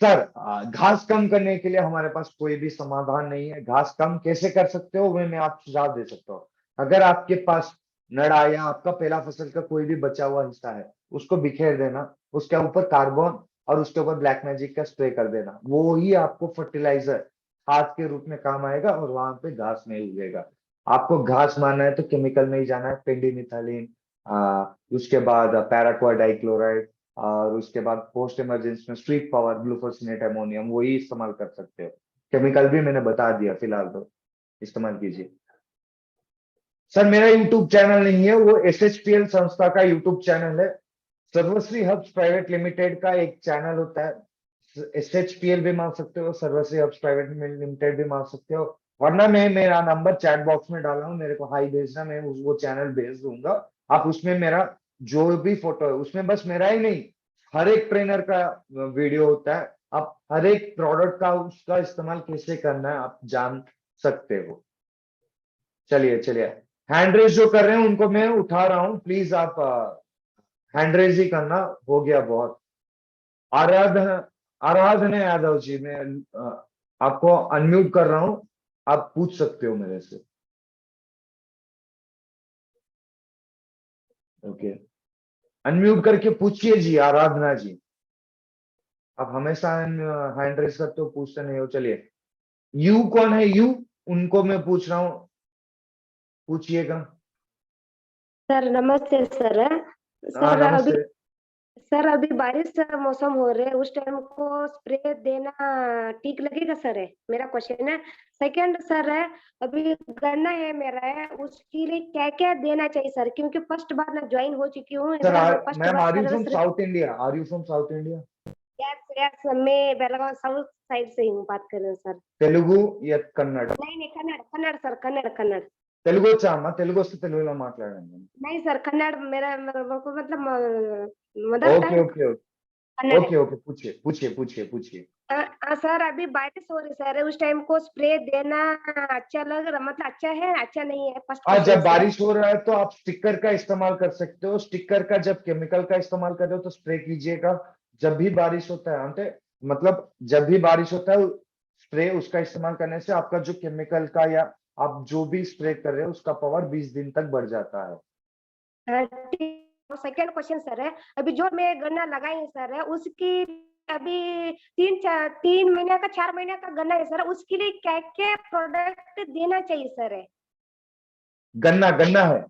सर, घास कम करने के लिए हमारे पास कोई भी समाधान नहीं है। घास कम कैसे कर सकते हो वो मैं आपको सुझाव दे सकता हूँ। अगर आपके पास नड़ा या आपका पहला फसल का कोई भी बचा हुआ हिस्सा है, उसको बिखेर देना, उसके ऊपर कार्बन और उसके ऊपर ब्लैक मैजिक का स्प्रे कर देना, वो ही आपको फर्टिलाइजर खाद के रूप में काम आएगा और वहां पे घास नहीं उगेगा। आपको घास मारना है तो केमिकल में ही जाना है, पेंडिमिथालिन, उसके बाद पैराक्वा डाइक्लोराइड, और उसके बाद पोस्ट इमरजेंसी में स्ट्रीट पावर, ग्लूफोसिनेट अमोनियम, वही इस्तेमाल कर सकते हो। केमिकल भी मैंने बता दिया, फिलहाल तो इस्तेमाल कीजिए। सर, मेरा यूट्यूब चैनल नहीं है, वो एसएचपीएल संस्था का यूट्यूब चैनल है। सर्वश्री हब्स प्राइवेट लिमिटेड का एक चैनल होता है, एसएचपीएल भी मार सकते हो, सर्वश्री हब्स प्राइवेट लिमिटेड भी मार सकते हो। वरना मैं मेरा नंबर चैट बॉक्स में डाला हूँ, मेरे को हाई भेजना, मैं वो चैनल भेज दूंगा। आप उसमें मेरा जो भी फोटो है उसमें, बस मेरा ही नहीं, हर एक ट्रेनर का वीडियो होता है। आप हर एक प्रोडक्ट का उसका इस्तेमाल कैसे करना है आप जान सकते हो। चलिए चलिए, हैंड रेज जो कर रहे हैं उनको मैं उठा रहा हूँ, प्लीज आप हैंड रेज ही करना, हो गया बहुत। आराधना, आराधना यादव जी, मैं आपको अनम्यूट कर रहा हूँ, आप पूछ सकते हो मेरे से। ओके, अनम्यूट करके पूछिए जी आराधना जी। आप हमेशा हैंड रेज करते हो, पूछते नहीं हो। चलिए, यू कौन है? यू, उनको मैं पूछ रहा हूँ, पूछिएगा। सर नमस्ते सर। हाँ सर अभी नमस्ते। सर अभी बारिश का मौसम हो रहा है, उस टाइम को स्प्रे देना ठीक लगेगा सर? है मेरा क्वेश्चन है। सेकंड सर है, अभी गन्ना है मेरा है, उसके लिए क्या क्या देना चाहिए सर? क्योंकि फर्स्ट बार मैं ज्वाइन हो चुकी हूँ सर इधर, फर्स्ट मैम, बार are you from service. South India? Are you from south India? Yes yes, मैं बेलगांव साउथ साइड से हूँ, बात कर रहे हैं सर। तेलुगु या कन्नड़? नहीं नहीं, कन्नड़ कन्नड़ सर, कन्नड़ कन्नड़। తెలుగు వచ్చా అమ్మా? తెలుగు వస్తే తెలుగులో మాట్లాడండి। नहीं सर, कन्नड़ मेरे को मतलब mother okay tongue okay Kannada है। ओके ओके, पूछिए पूछिए पूछिए पूछिए। सर अभी बारिश हो रही सर, उस टाइम को स्प्रे देना अच्छा लग रहा, मतलब अच्छा है अच्छा नहीं है? फर्स्ट हाँ, क्वेश्चन जब सर। बारिश हो रहा है तो आप स्टिकर का इस्तेमाल कर सकते हो। स्टिकर का जब केमिकल का इस्तेमाल कर रहे हो तो स्प्रे कीजिएगा। जब भी बारिश होता है अंते, मतलब जब भी बारिश होता है, स्प्रे उसका इस्तेमाल करने से आपका जो केमिकल का या आप जो भी स्प्रे कर रहे हो उसका पावर 20 दिन तक बढ़ जाता है। सेकेंड क्वेश्चन सर है, अभी जो मैं गन्ना लगाई है सर है, उसकी अभी 3 महीने का 4 महीने का गन्ना है सर, उसके लिए क्या क्या प्रोडक्ट देना चाहिए सर? है गन्ना गन्ना है।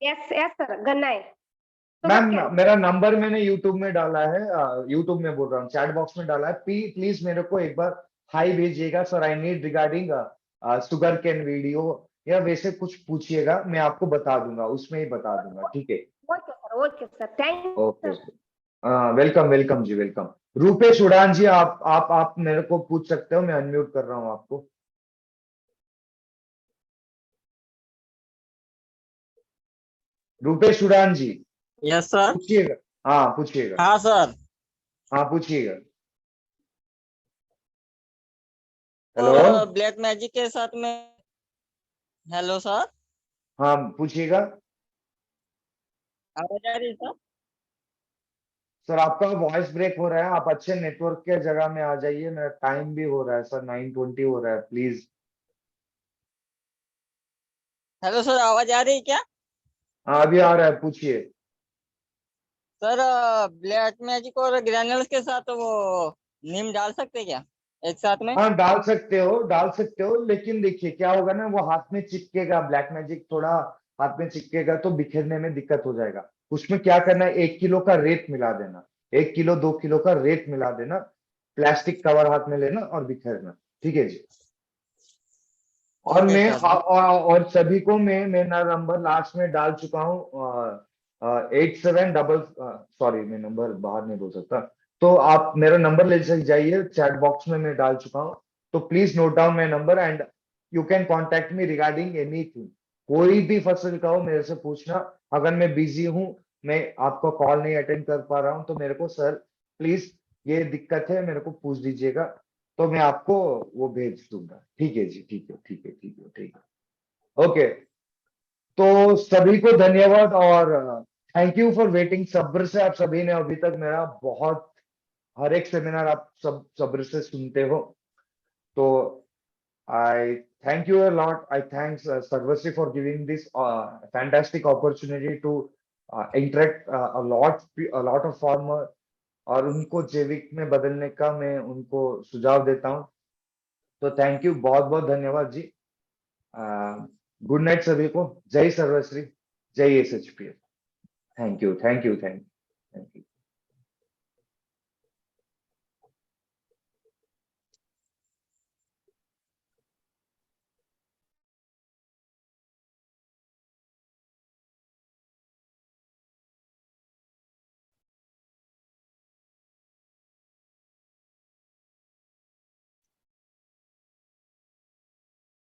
यस यस सर, गन्ना है तो मैम, सब क्या? मेरा नंबर मैंने यूट्यूब में डाला है, यूट्यूब में बोल रहा हूँ, चैट बॉक्स में डाला है। प्लीज मेरे को एक बार हाई भेजिएगा sir, I need regarding sugar cane video, या वैसे कुछ पूछिएगा, मैं आपको बता दूंगा, उसमें ही बता दूंगा, ठीक है? Okay sir, thank okay sir. Okay, welcome welcome ji, welcome. Rupesh Udan ji, आप मेरे को पूछ सकते हो, मैं अनम्यूट कर रहा हूँ आपको। रूपेश उड़ान जी, यस सर। पूछिएगा। हाँ पूछिएगा। हाँ सर। हाँ पूछिएगा। और हेलो। ब्लैक मैजिक के साथ में। Hello sir. हाँ पूछिएगा। आवाज आ रही है सर? सर आपका वॉइस ब्रेक हो रहा है, आप अच्छे नेटवर्क के जगह में आ जाइए, मेरा टाइम भी हो रहा है सर, 9:20 हो रहा है, प्लीज। हेलो सर, आवाज आ रही है क्या? हाँ अभी आ रहा है, पूछिए। सर ब्लैक मैजिक और ग्रैनुल्स के साथ वो नीम डाल सकते क्या एक साथ में? हाँ डाल सकते हो, डाल सकते हो, लेकिन देखिए क्या होगा ना, वो हाथ में चिपकेगा, ब्लैक मैजिक थोड़ा हाथ में चिपकेगा तो बिखेरने में दिक्कत हो जाएगा। उसमें क्या करना है, 1 किलो का रेत मिला देना, 1 किलो 2 किलो का रेत मिला देना, प्लास्टिक कवर हाथ में लेना और बिखेरना, ठीक है जी? और ओके मैं सर। और सभी को मैं मेरा नंबर लास्ट में डाल चुका हूँ, 87 सॉरी, मैं नंबर बाहर नहीं बोल सकता, तो आप मेरा नंबर ले जाइए, चैट बॉक्स में मैं डाल चुका हूँ, तो please note down my number and you can contact me regarding anything. कोई भी फसल का हो मेरे से पूछना। अगर मैं बिजी हूँ, मैं आपको कॉल नहीं अटेंड कर पा रहा हूँ, तो मेरे को सर प्लीज ये दिक्कत है, मेरे को पूछ दीजिएगा, तो मैं आपको वो भेज दूंगा, ठीक है जी? ठीक है ठीक है ठीक है ठीक है, ओके। तो सभी को धन्यवाद और थैंक यू फॉर वेटिंग, सब्र से आप सभी ने अभी तक मेरा बहुत, हर एक सेमिनार आप सब सब्र से सुनते हो, तो आई thank you a lot. I thanks Sarvasri for giving this fantastic opportunity to interact a lot of farmer, और उनको जैविक में बदलने का मैं उनको सुझाव देता हूँ। तो थैंक यू, बहुत बहुत धन्यवाद जी। गुड नाइट सभी को। जय सर्वश्री, जय SHPL. Thank you thank you thank you.